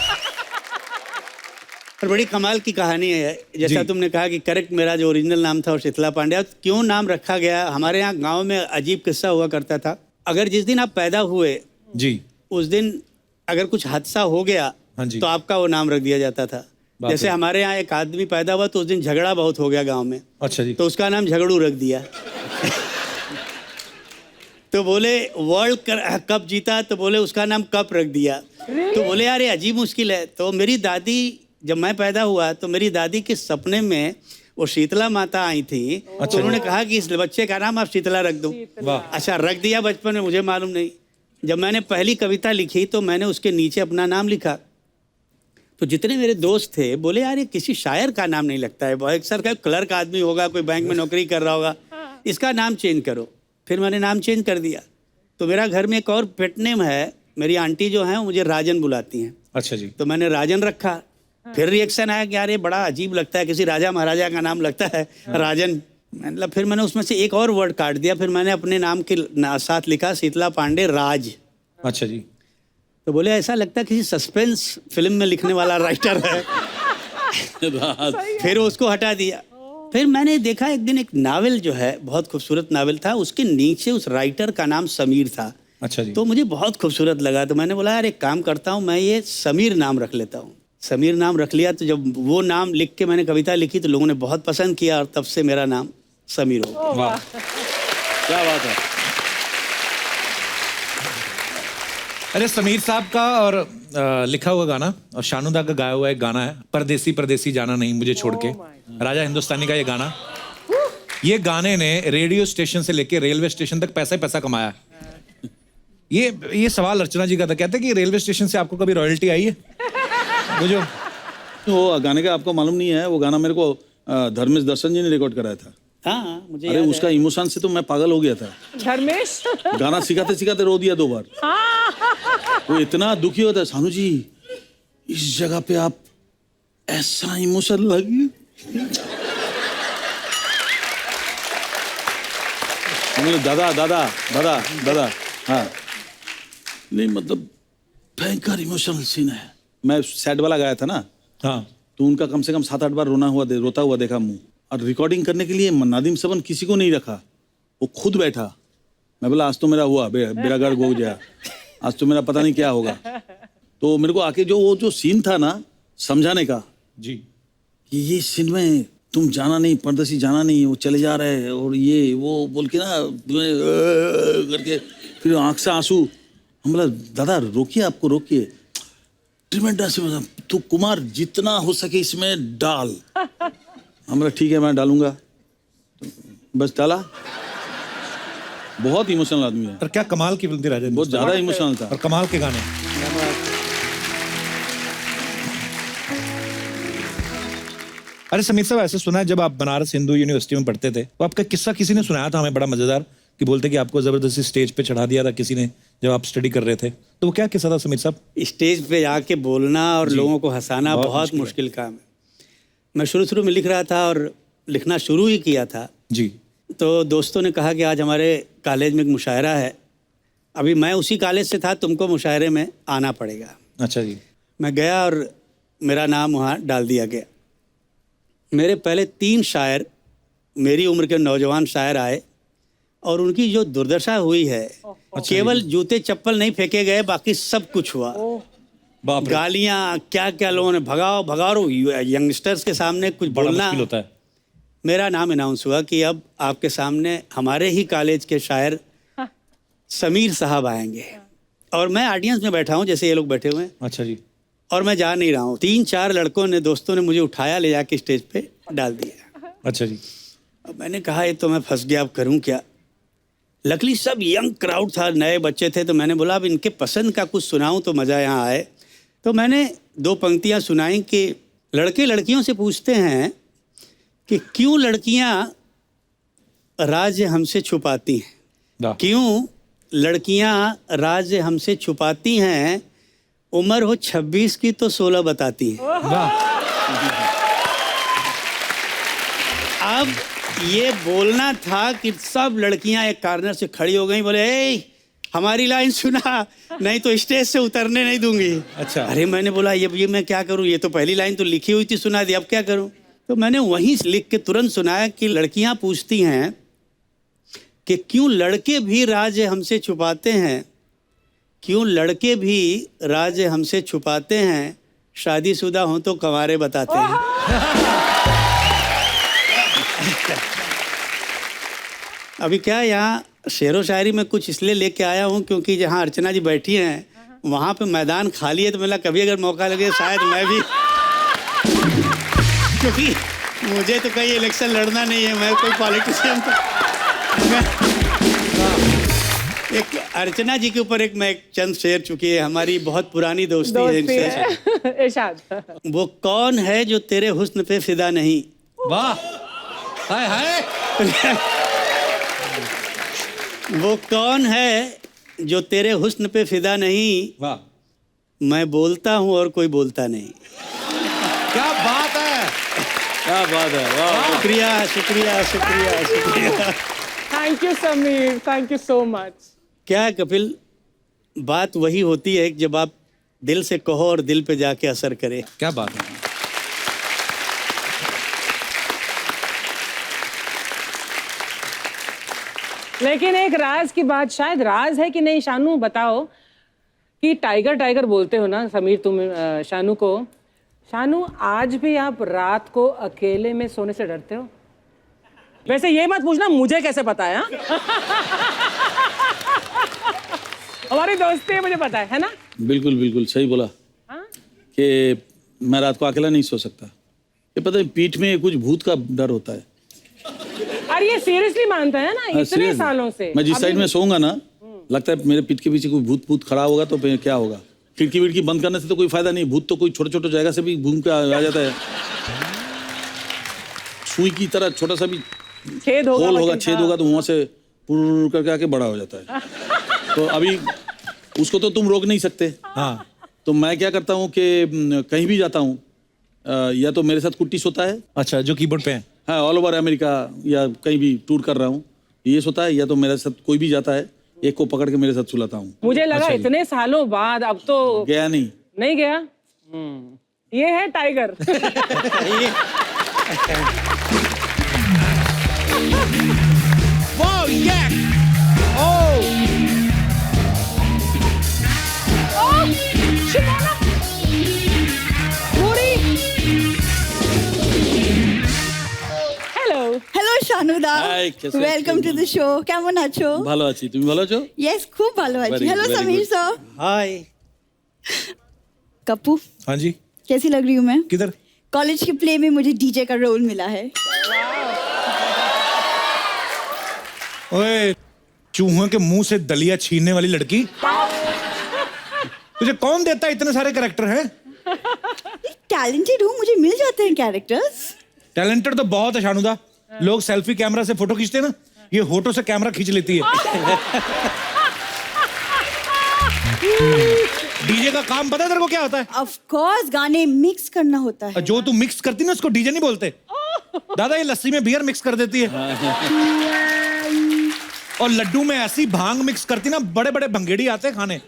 और बड़ी कमाल की कहानी है, जैसा जी। तुमने कहा कि करेक्ट मेरा जो ओरिजिनल नाम था वो शीतला पांड्या। क्यों नाम रखा गया? हमारे यहाँ गांव में अजीब किस्सा हुआ करता था, अगर जिस दिन आप पैदा हुए जी। उस दिन अगर कुछ हादसा हो गया हाँ जी। तो आपका वो नाम रख दिया जाता था। बाप जैसे रे। हमारे यहाँ एक आदमी पैदा हुआ तो उस दिन झगड़ा बहुत हो गया गांव में, अच्छा जी। तो उसका नाम झगड़ू रख दिया। तो बोले वर्ल्ड कप जीता तो बोले उसका नाम कप रख दिया। तो बोले यार ये अजीब मुश्किल है। तो मेरी दादी, जब मैं पैदा हुआ तो मेरी दादी के सपने में वो शीतला माता आई थी। तो उन्होंने कहा कि इस बच्चे का नाम आप शीतला रख दो। वाह। अच्छा रख दिया बचपन में, मुझे मालूम नहीं। जब मैंने पहली कविता लिखी तो मैंने उसके नीचे अपना नाम लिखा, तो जितने मेरे दोस्त थे बोले यार ये किसी शायर का नाम नहीं लगता है, बहुत सर का क्लर्क आदमी होगा, कोई बैंक में नौकरी कर रहा होगा, इसका नाम चेंज करो। फिर मैंने नाम चेंज कर दिया। तो मेरा घर में एक और पेट नेम है, मेरी आंटी जो है वो मुझे राजन बुलाती हैं। अच्छा जी। तो मैंने राजन रखा। फिर रिएक्शन आया कि यार ये बड़ा अजीब लगता है, किसी राजा महाराजा का नाम लगता है राजन। मतलब फिर मैंने उसमें से एक और वर्ड काट दिया, फिर मैंने अपने नाम के साथ लिखा शीतला पांडे राज। अच्छा जी। तो बोले ऐसा लगता है किसी सस्पेंस फिल्म में लिखने वाला राइटर है। फिर उसको हटा दिया। फिर मैंने देखा एक दिन एक नावल जो है बहुत खूबसूरत नावल था, उसके नीचे उस राइटर का नाम समीर था। अच्छा जी। तो मुझे बहुत खूबसूरत लगा, तो मैंने बोला यार एक काम करता हूँ, मैं ये समीर नाम रख लेता हूँ। समीर नाम रख लिया। तो जब वो नाम लिख के मैंने कविता लिखी तो लोगों ने बहुत पसंद किया और तब से मेरा नाम समीर हो गया। वाह क्या बात है। अरे समीर साहब का और लिखा हुआ गाना और शानुदा का गाया हुआ एक गाना है, परदेसी परदेसी जाना नहीं मुझे छोड़ के, राजा हिंदुस्तानी का ये गाना। ये गाने ने रेडियो स्टेशन से लेके रेलवे स्टेशन तक पैसा ही पैसा कमाया। ये सवाल अर्चना जी का था, कहते कि रेलवे स्टेशन से आपको कभी रॉयल्टी आई है? वो जो वो गाने का आपको मालूम नहीं है, वो गाना मेरे को धर्मेश दर्शन जी ने रिकॉर्ड कराया था। हाँ मुझे अरे याद है। उसका इमोशन से तो मैं पागल हो गया था। धर्मेश गाना सिखाते सिखाते रो दिया 2 बार। वो इतना दुखी होता है, सानू जी इस जगह पे आप ऐसा इमोशन लगे। दादा दादा दादा दादा, हाँ नहीं मतलब भयंकर इमोशनल सीन है। मैं सैड वाला गाया था ना, हाँ तो उनका कम से कम 7-8 बार रोता हुआ देखा मुंह। और रिकॉर्डिंग करने के लिए नादिम सबन किसी को नहीं रखा, वो खुद बैठा। मैं बोला आज तो मेरा हुआ, मेरा गड़ गो गया, आज तो मेरा पता नहीं क्या होगा। तो मेरे को आके जो सीन था ना समझाने का जी, कि ये सीन में तुम जाना नहीं, परदेसी जाना नहीं, वो चले जा रहे हैं और ये वो बोल के ना करके फिर आंख से आंसू। हम बोला दादा रोकिए, आपको रोकिए, ट्रिमेंडस तू कुमार जितना हो सके इसमें डाल। हम बोला ठीक है मैं डालूंगा, तो बस डाला। बहुत इमोशनल आदमी है, और क्या कमाल की फिल्म थी राजेंद्र, बहुत ज्यादा इमोशनल था। और कमाल के गाने। अरे समीर साहब, ऐसे सुना है जब आप बनारस हिंदू यूनिवर्सिटी में पढ़ते थे तो आपका किस्सा किसी ने सुनाया था हमें, बड़ा मजेदार, कि बोलते कि आपको जबरदस्ती स्टेज पे चढ़ा दिया था किसी ने जब आप स्टडी कर रहे थे। तो वो क्या किस्सा था समीर साहब? स्टेज पे जाके बोलना और लोगों को हंसाना बहुत मुश्किल काम है। मैं शुरू में लिख रहा था और लिखना शुरू ही किया था जी, तो दोस्तों ने कहा कि आज हमारे कॉलेज में एक मुशायरा है। अभी मैं उसी कॉलेज से था, तुमको मुशायरे में आना पड़ेगा। अच्छा जी। मैं गया और मेरा नाम वहाँ डाल दिया गया। मेरे पहले 3 शायर, मेरी उम्र के नौजवान शायर आए और उनकी जो दुर्दशा हुई है, केवल जूते चप्पल नहीं फेंके गए, बाकी सब कुछ हुआ। बाप रे, गालियाँ क्या क्या लोगों ने भगाओ यंगस्टर्स के सामने कुछ बड़ा बोलना। मुश्किल होता है। मेरा नाम अनाउंस हुआ कि अब आपके सामने हमारे ही कॉलेज के शायर समीर साहब आएंगे। और मैं ऑडियंस में बैठा हूँ जैसे ये लोग बैठे हुए हैं, अच्छा जी। और मैं जा नहीं रहा हूँ। 3-4 लड़कों ने, दोस्तों ने मुझे उठाया, ले जाके स्टेज पे डाल दिया। अच्छा जी। अब मैंने कहा ये तो मैं फंस गया, अब करूँ क्या। लकीली सब यंग क्राउड था, नए बच्चे थे, तो मैंने बोला अब इनके पसंद का कुछ सुनाऊँ तो मज़ा यहाँ आए। तो मैंने 2 पंक्तियाँ सुनाई कि लड़के लड़कियों से पूछते हैं कि क्यों लड़कियाँ राज हमसे छुपाती हैं, वाह। क्यों लड़कियाँ राज हमसे छुपाती हैं, उम्र हो 26 की तो 16 बताती हैं। वाह। अब ये बोलना था कि सब लड़कियां एक कार्नर से खड़ी हो गई, बोले ए हमारी लाइन सुना, नहीं तो स्टेज से उतरने नहीं दूंगी। अच्छा। अरे मैंने बोला ये मैं क्या करूं, ये तो पहली लाइन तो लिखी हुई थी, सुना दी, अब क्या करूं। तो मैंने वहीं लिख के तुरंत सुनाया कि लड़कियां पूछती हैं कि क्यों लड़के भी राज हमसे छुपाते हैं, क्यों लड़के भी राज हमसे छुपाते हैं, शादीशुदा हों तो कंवारे बताते हैं। अभी क्या यहाँ शेरो शायरी में कुछ इसलिए लेके आया हूँ क्योंकि जहाँ अर्चना जी बैठी हैं वहाँ पे मैदान खाली है, तो मेरा कभी अगर मौका लगे शायद मैं भी क्योंकि मुझे तो कहीं इलेक्शन लड़ना नहीं है, मैं कोई पॉलिटिशियन एक अर्चना जी के ऊपर मैं एक चंद शेर, चुकी है हमारी बहुत पुरानी दोस्ती है इनसे। इरशाद। वो कौन है जो तेरे हुस्न पे फिदा नहीं, वाह। हाय हाय। वो कौन है जो तेरे हुस्न पे फिदा नहीं, वाह, मैं बोलता हूँ और कोई बोलता नहीं। क्या बात है, क्या बात है, वाह। शुक्रिया शुक्रिया शुक्रिया शुक्रिया। Thank you Sameer, thank you so much. क्या है कपिल, बात वही होती है कि जब आप दिल से कहो और दिल पे जाके असर करे। क्या बात है। लेकिन एक राज की बात, शायद राज है कि नहीं, शानू बताओ, कि टाइगर टाइगर बोलते हो ना समीर तुम शानू को, शानू आज भी आप रात को अकेले में सोने से डरते हो? वैसे ये मत पूछना मुझे कैसे पता है, हमारी दोस्ती है, मुझे पता है ना। बिल्कुल बिल्कुल सही बोला कि मैं रात को अकेला नहीं सो सकता। ये पता है पीठ में कुछ भूत का डर होता है। अरे ये सीरियसली मानता है ना, इतने seriously। सालों से। मैं जिस साइड में सोऊंगा ना, लगता है मेरे पीठ के पीछे कोई भूत खड़ा होगा तो फिर क्या होगा, खिड़की विड़की बंद करने से तो कोई फायदा नहीं, भूत तो कोई छोटे छोटे जगह से भी घूम के आ जाता है। सुई की तरह छोटा सा भी छेद होगा, होल होगा, लेकिन छेद हाँ। होगा तो वहां से पुर करके आके बड़ा हो जाता है। तो अभी उसको तो तुम रोक नहीं सकते। हाँ तो मैं क्या करता हूँ कि कहीं भी जाता हूँ, या तो मेरे साथ कुट्टी सोता है, अच्छा, जो कीबोर्ड पे है। हाँ, ऑल ओवर अमेरिका या कहीं भी टूर कर रहा हूँ, ये सोता है, या तो मेरे साथ कोई भी जाता है, एक को पकड़ के मेरे साथ सुलाता हूँ। मुझे लगा इतने सालों बाद अब तो गया नहीं। नहीं गया। ये है tiger. Wow, yeah! Oh! Simona, पूरी। हेलो। হ্যালো শানুদা, Hi, कैसे আছো? Welcome to the show. কেমন আছো? ভালো আছি, তুমি ভালো আছো? ইয়েস, খুব ভালো আছি। Very hello good, very Sameer good. Sir. Hi. Kappu, हाँ जी, कैसी लग रही हूँ मैं? किधर? कॉलेज के प्ले में मुझे डीजे का रोल मिला है। ओए, चूहों के मुंह से दलिया छीनने वाली लड़की, तुझे कौन देता है? इतने सारे कैरेक्टर हैं। टैलेंटेड हूँ, मुझे मिल जाते हैं कैरेक्टर्स। टैलेंटेड तो बहुत है शानुदा। लोग सेल्फी कैमरा से फोटो खींचते हैं ना, ये होठों से कैमरा खींच लेती है। डीजे का काम पता है तेरे को क्या होता है? ऑफ कोर्स, गाने मिक्स करना होता है। जो तू मिक्स करती ना, उसको डीजे नहीं बोलते। दादा, ये लस्सी में बियर मिक्स कर देती है, और लड्डू में ऐसी भांग मिक्स करती ना, बड़े बड़े भंगेड़ी आते हैं खाने।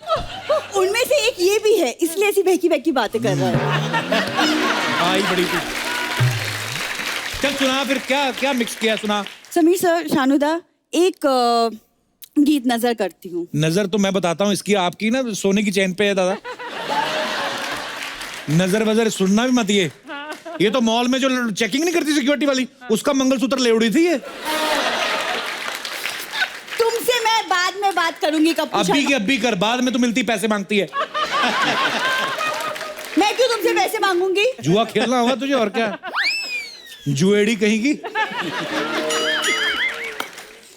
उनमें से एक ये भी है, इसलिए ऐसी बहकी बहकी बातें कर रहा है। आई बड़ी तू। चल सुना फिर, क्या क्या मिक्स किया, सुना। समीर सर, शानुदा, एक गीत नजर करती हूँ। नजर तो मैं बताता हूँ इसकी, आपकी ना सोने की चैन पे है दादा। नजर वजर सुनना भी मत। ये तो मॉल में जो चेकिंग नहीं करती सिक्योरिटी वाली, उसका मंगलसूत्र ले उड़ी थी ये। तुमसे मैं बाद में बात करूंगी कप्पू अभी शर्मा। की अभी कर, बाद में तो मिलती पैसे मांगती है। मैं क्यों तुमसे पैसे मांगूंगी? जुआ खेलना होगा तुझे, और क्या। जुएड़ी कहेगी।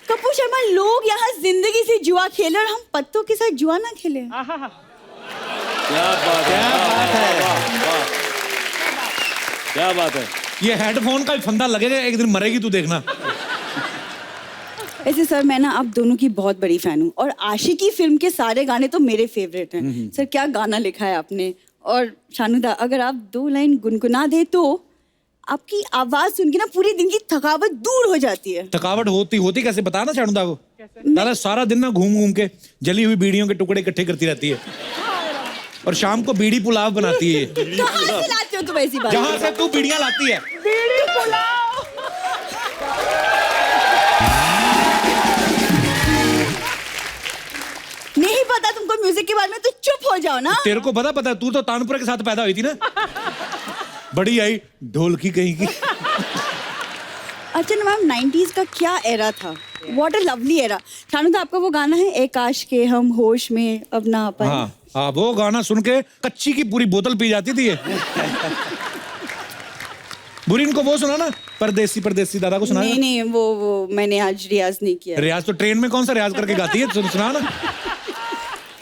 कप्पू शर्मा, लोग यहाँ जिंदगी से जुआ खेले और हम पत्तों के साथ जुआ ना खेले। क्या बात है, क्या बात है। ये हेडफोन का फंदा लगेगा, एक दिन मरेगी तू, देखना। ऐसे सर, मैं ना आप दोनों की बहुत बड़ी फैन हूँ, और आशिकी फिल्म के सारे गाने तो मेरे फेवरेट हैं। सर, क्या गाना लिखा है आपने। और शानुदा, अगर आप 2 लाइन गुनगुना दे तो आपकी आवाज सुन के ना पूरे दिन की थकावट दूर हो जाती है। थकावट होती कैसे, बता ना शानुदा को। दादा सारा दिन ना घूम घूम के जली हुई बीड़ियों के टुकड़े इकट्ठे करती रहती है, और शाम को बीड़ी पुलाव बनाती है। कहाँ से लाते हो तुम ऐसी बात? जहां से तू बीड़ियां लाती है। बीड़ी पुलाव। नहीं पता तुमको म्यूजिक के बारे में, तो चुप हो जाओ ना। तेरे को पता तू तो तानपुरा के साथ पैदा हुई थी ना। बड़ी आई ढोलकी कहीं की। अच्छा ना मैम, 90s का क्या एरा था। What a lovely era. Shanuda, आपका वो गाना है, ए काश के हम होश में अब ना आ पाए। हाँ, वो गाना सुन के कच्ची की पूरी बोतल पी जाती थी ये। बुरी इनको वो सुना ना, परदेसी परदेसी, दादा को सुना। नहीं नहीं, वो मैंने आज रियाज नहीं किया। रियाज तो ट्रेन में कौन सा रियाज करके गाती है, सुना ना।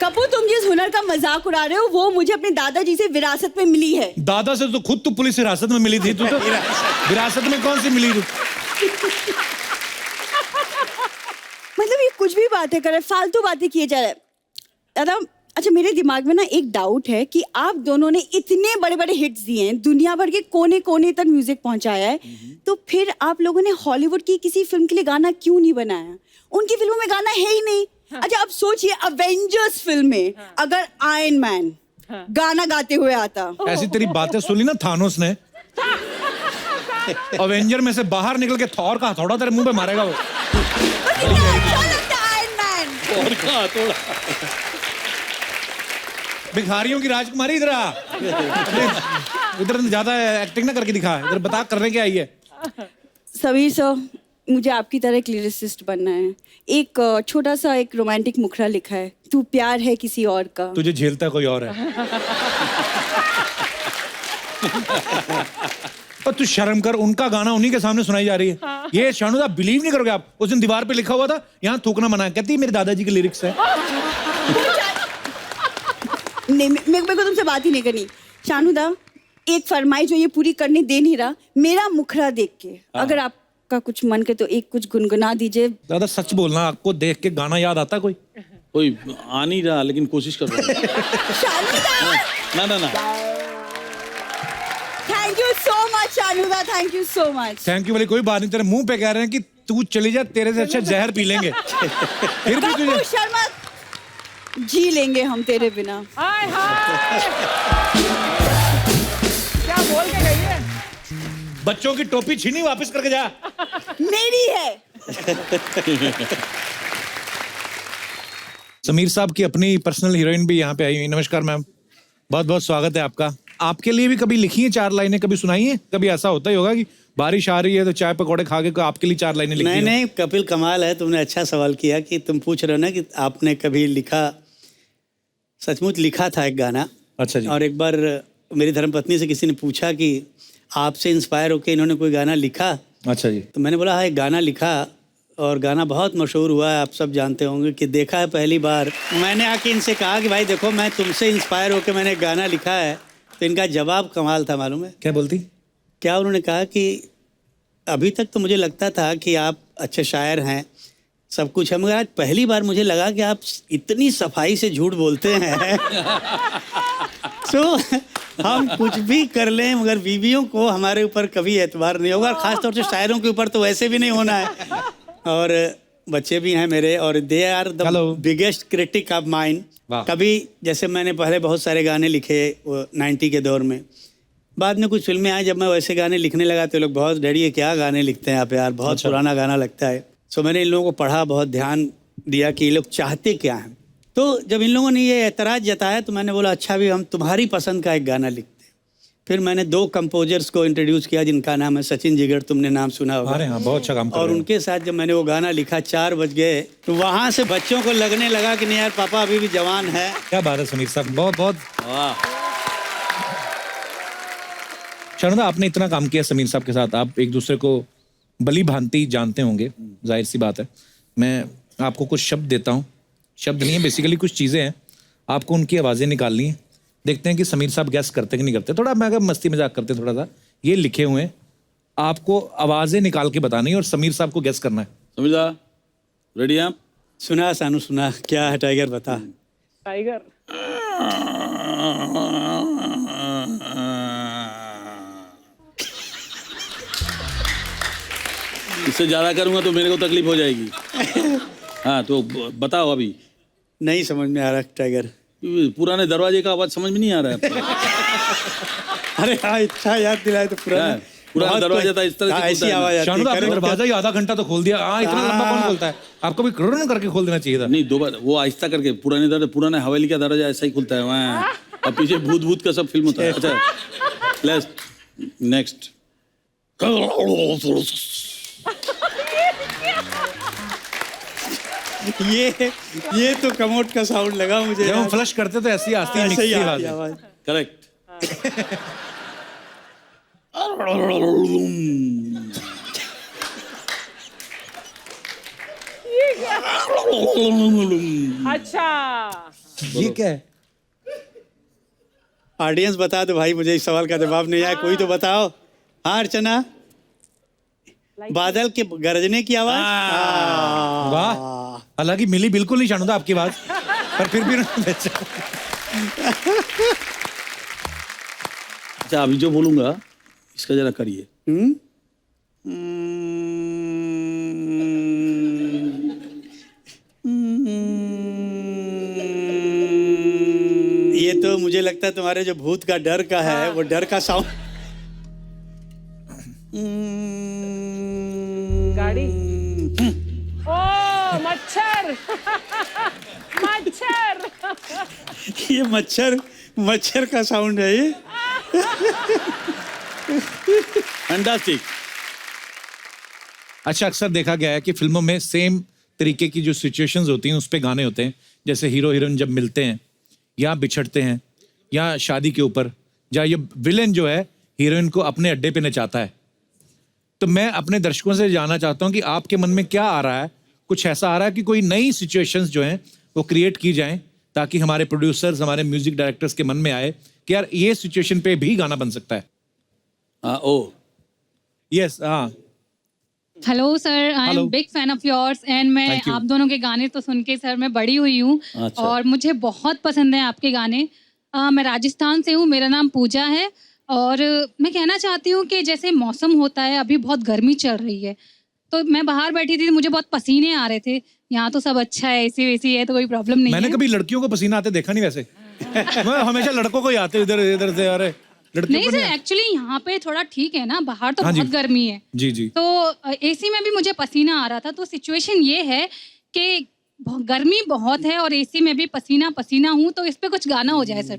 कपूर, तुम जिस हुनर का मजाक उड़ा रहे हो, वो मुझे अपने दादाजी से विरासत में मिली है। दादा से तो खुद तू पुलिस हिरासत में मिली थी, तू तो विरासत में कौन सी मिली तू। मतलब ये कुछ भी बातें कर रहे, फालतू बातें किए जा रहे। दादा, अच्छा, मेरे दिमाग में ना एक डाउट है कि आप दोनों ने इतने बड़े बड़े हिट्स दिए हैं, दुनिया भर के कोने कोने तक म्यूजिक पहुंचाया है, तो फिर आप लोगों ने हॉलीवुड की किसी फिल्म के लिए गाना क्यों नहीं बनाया? उनकी फिल्मों में गाना है ही नहीं। अच्छा, अब सोचिए, अवेंजर्स फिल्म में अगर आयरन मैन गाना गाते हुए आता। ऐसी तेरी बातें सुनी ना थानोस ने, अवेंजर में से बाहर निकल के थॉर का हथौड़ा तेरे मुंह पे मारेगा वो। कितना अच्छा लगता है आयरन मैन। और का थोड़ा भिखारियों की राजकुमारी, इधर आ। इधर ज्यादा एक्टिंग ना करके दिखा, इधर बता करने क्या आई है। समीर सर, मुझे आपकी तरह एक लिरिसिस्ट बनना है। एक छोटा सा एक रोमांटिक मुखड़ा लिखा है, तू प्यार है किसी और का। तुझे झेलता कोई और है। और तू शर्म कर, उनका गाना उन्हीं के सामने सुनाई जा रही है। ये शानुदा, बिलीव नहीं करोगे आप, उस दिन दीवार पे लिखा हुआ था, यहाँ थूकना मना है, कहती है मेरे दादाजी के लिरिक्स है। नहीं, मेरे को तुमसे बात ही नहीं करनी। शानुदा, एक फरमाई जो ये पूरी करने दे नहीं रहा, मेरा मुखड़ा देख के अगर आपका कुछ मन के तो एक कुछ गुनगुना दीजिए। दादा सच बोलना, आपको देख के गाना याद आता कोई? कोई आ नहीं रहा, लेकिन कोशिश कर रहा हूँ। शानुदा, ना thank you so much Shanuda, thank you so much. Thank you वाली कोई बात नहीं, तेरे मुंह पे कह रहे हैं कि तू चली जा, तेरे से अच्छा जहर पी लेंगे। फिर भी कपूर तुझे शर्मा, जी लेंगे हम तेरे बिना। हाय हाय, क्या बोल के गई है? बच्चों की टोपी छीनी, वापस करके जा। मेरी है। समीर साहब की अपनी पर्सनल हीरोइन भी यहाँ पे आई हुई। नमस्कार मैम, बहुत बहुत स्वागत है आपका। आपके लिए भी कभी लिखी है 4 लाइनें, कभी सुनाई है? कभी ऐसा होता ही होगा कि बारिश आ रही है तो चाय पकौड़े खा के आपके लिए 4 लाइनें लिखी नहीं हो? नहीं, कपिल कमाल है, तुमने अच्छा सवाल किया कि तुम पूछ रहे हो ना कि आपने कभी लिखा। सचमुच लिखा था एक गाना। अच्छा जी। और एक बार मेरी धर्मपत्नी से किसी ने पूछा कि आपसे इंस्पायर होकर इन्होंने कोई गाना लिखा? अच्छा जी। तो मैंने बोला हाँ, एक गाना लिखा और गाना बहुत मशहूर हुआ है, आप सब जानते होंगे कि देखा है पहली बार। मैंने आके इनसे कहा कि भाई देखो, मैं तुमसे इंस्पायर होकर मैंने एक गाना लिखा है। तो इनका जवाब कमाल था, मालूम है क्या बोलती? क्या? उन्होंने कहा कि अभी तक तो मुझे लगता था कि आप अच्छे शायर हैं, सब कुछ है, मगर आज पहली बार मुझे लगा कि आप इतनी सफाई से झूठ बोलते हैं। तो हम कुछ भी कर लें मगर बीवियों को हमारे ऊपर कभी एतबार नहीं होगा, और ख़ास तौर से शायरों के ऊपर तो वैसे भी नहीं होना है। और बच्चे भी हैं मेरे, और they are the biggest critic of mine. कभी जैसे मैंने पहले बहुत सारे गाने लिखे 90 के दौर में, बाद में कुछ फिल्में आई, जब मैं वैसे गाने लिखने लगा तो लोग बहुत डरिए, क्या गाने लिखते हैं आप यार, बहुत पुराना गाना लगता है। सो मैंने इन लोगों को पढ़ा, बहुत ध्यान दिया कि ये लोग चाहते क्या हैं। तो जब इन लोगों ने ये एतराज़ जताया तो मैंने बोला अच्छा भी हम तुम्हारी पसंद का एक गाना लिखते हैं। फिर मैंने 2 कंपोजर्स को इंट्रोड्यूस किया जिनका नाम है सचिन जिगर, तुमने नाम सुना होगा। अरे हाँ, बहुत अच्छा काम कर और रहे हो। उनके साथ जब मैंने वो गाना लिखा 4 बज गए, तो वहाँ से बच्चों को लगने लगा कि नहीं यार पापा अभी भी जवान है। क्या बात है समीर साहब, बहुत बहुत। शानुदा, आपने इतना काम किया समीर साहब के साथ, आप एक दूसरे को भली भांति जानते होंगे, जाहिर सी बात है। मैं आपको कुछ शब्द देता हूँ, शब्द नहीं है बेसिकली, कुछ चीज़ें हैं, आपको उनकी आवाज़ें निकालनी है। देखते हैं कि समीर साहब गैस करते कि नहीं करते। थोड़ा मैं अगर मस्ती मजाक करते थोड़ा सा, ये लिखे हुए हैं, आपको आवाज़ें निकाल के बतानी है और समीर साहब को गैस करना है। समीर दा, रेडी आप? सुना सानू सुना, क्या है टाइगर बता। टाइगर। इससे ज़्यादा करूँगा तो मेरे को तकलीफ हो जाएगी। हाँ तो बताओ अभी। नहीं समझ में आ रहा टाइगर। पुराने दरवाजे का आवाज समझ में नहीं आ रहा है। अरे हाँ, इतना याद दिलाया तो पुराना दरवाजा था, इस तरह से ऐसी आवाज आती शानुदा, है। आपने दरवाजा ही आधा घंटा तो खोल दिया। हाँ, इतना लंबा कौन खोलता है? आपको भी क्रोन करके खोल देना चाहिए था। नहीं, 2 बार वो आहिस्ता करके, पुराने हवेली का दरवाजा ऐसा ही खुलता है वहाँ, और पीछे भूत का सब फिल्म होता है। अच्छा लेट्स नेक्स्ट। ये तो कमोड का साउंड लगा मुझे। जब हम फ्लश करते तो ऐसी आती है, ऐसे ही मिक्सी आती आवाज। आवाज। करेक्ट। अच्छा, ये क्या है? ऑडियंस बता दो भाई, मुझे इस सवाल का जवाब नहीं आया, कोई तो बताओ। हाँ अर्चना, बादल के गरजने की आवाज। वाह, हालांकि मिली बिल्कुल नहीं शानुदा आपकी आवाज, पर फिर भी अच्छा अभी जो बोलूंगा इसका जरा करिए। ये तो मुझे लगता है तुम्हारे जो भूत का डर का है, वो डर का साउंड। गाड़ी। ओ मच्छर। मच्छर। ये मच्छर का साउंड है ये। फैंटास्टिक। अच्छा, अक्सर देखा गया है कि फिल्मों में सेम तरीके की जो सिचुएशंस होती हैं उस पे गाने होते हैं, जैसे हीरो हीरोइन जब मिलते हैं या बिछड़ते हैं या शादी के ऊपर, या ये विलेन जो है हीरोइन को अपने अड्डे पे नचाता है। तो मैं अपने दर्शकों से जानना चाहता हूं कि आपके मन में क्या आ रहा है? कुछ ऐसा आ रहा है कि कोई नई सिचुएशंस जो हैं वो क्रिएट की जाएं ताकि हमारे प्रोड्यूसर्स, हमारे म्यूजिक डायरेक्टर्स के मन में आए कि यार ये सिचुएशन पे भी गाना बन सकता है? ओ यस, हाँ। Hello sir, I Hello. Am big fan of yours and मैं Thank you. आप दोनों के गाने तो सुन के सर मैं बड़ी हुई हूँ अच्छा। और मुझे बहुत पसंद है आपके गाने। मैं राजस्थान से हूँ, मेरा नाम पूजा है और मैं कहना चाहती हूँ कि जैसे मौसम होता है, अभी बहुत गर्मी चल रही है, तो मैं बाहर बैठी थी, मुझे बहुत पसीने आ रहे थे। यहाँ तो सब अच्छा है, एसी वेसी है, तो कोई प्रॉब्लम नहीं मैंने है। कभी लड़कियों को पसीना आते देखा नहीं वैसे। मैं हमेशा लड़कों को ही आते इधर इधर से, अरे लड़कियों नहीं को सर, एक्चुअली यहाँ पे थोड़ा ठीक है ना, बाहर तो हाँ जी। बहुत गर्मी है। जी जी। तो एसी में भी मुझे पसीना आ रहा था, तो सिचुएशन ये है कि गर्मी बहुत है और एसी में भी पसीना पसीना हूँ, तो इस पे कुछ गाना हो जाए सर।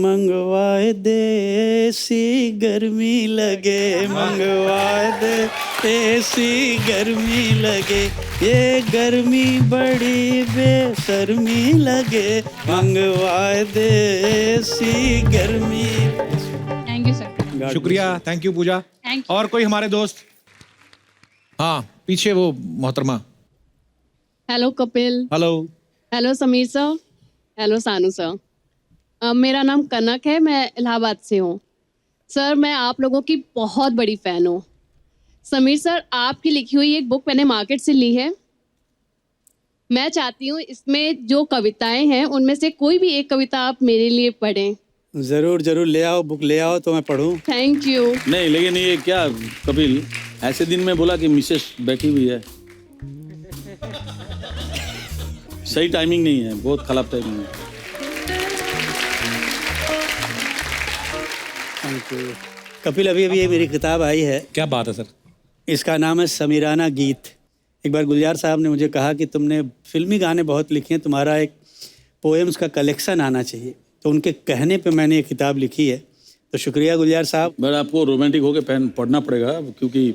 मंगवाए दे ऐसी गर्मी लगे, मंगवाए दे ऐसी गर्मी लगे, ये गर्मी बड़ी बेशर्मी लगे, मंगवाए दे ऐसी गर्मी। Thank you sir. शुक्रिया, thank you Pooja. Thank you. और कोई हमारे दोस्त? हाँ, पीछे वो मोहतरमा। Hello Kapil, hello. Hello Sameer sir, hello सानू सर। मेरा नाम कनक है, मैं इलाहाबाद से हूँ। सर मैं आप लोगों की बहुत बड़ी फ़ैन हूँ। समीर सर, आपकी लिखी हुई एक बुक मैंने मार्केट से ली है। मैं चाहती हूँ इसमें जो कविताएं हैं उनमें से कोई भी एक कविता आप मेरे लिए पढ़ें। जरूर जरूर, ले आओ, बुक ले आओ तो मैं पढ़ूं। Thank you. नहीं, लेकिन ये क्या कपिल, ऐसे दिन में बोला कि मिसेस बैठी हुई है, सही टाइमिंग नहीं है, बहुत खराब टाइमिंग है। Thank you Kapil. अभी अभी ये मेरी किताब आई है, क्या बात है सर। इसका नाम है समीराना गीत। एक बार गुलजार साहब ने मुझे कहा कि तुमने फिल्मी गाने बहुत लिखे हैं, तुम्हारा एक पोएम्स का कलेक्शन आना चाहिए, तो उनके कहने पे मैंने ये किताब लिखी है। तो शुक्रिया गुलजार साहब। बट आपको रोमांटिक होकर पढ़ना पड़ेगा, क्योंकि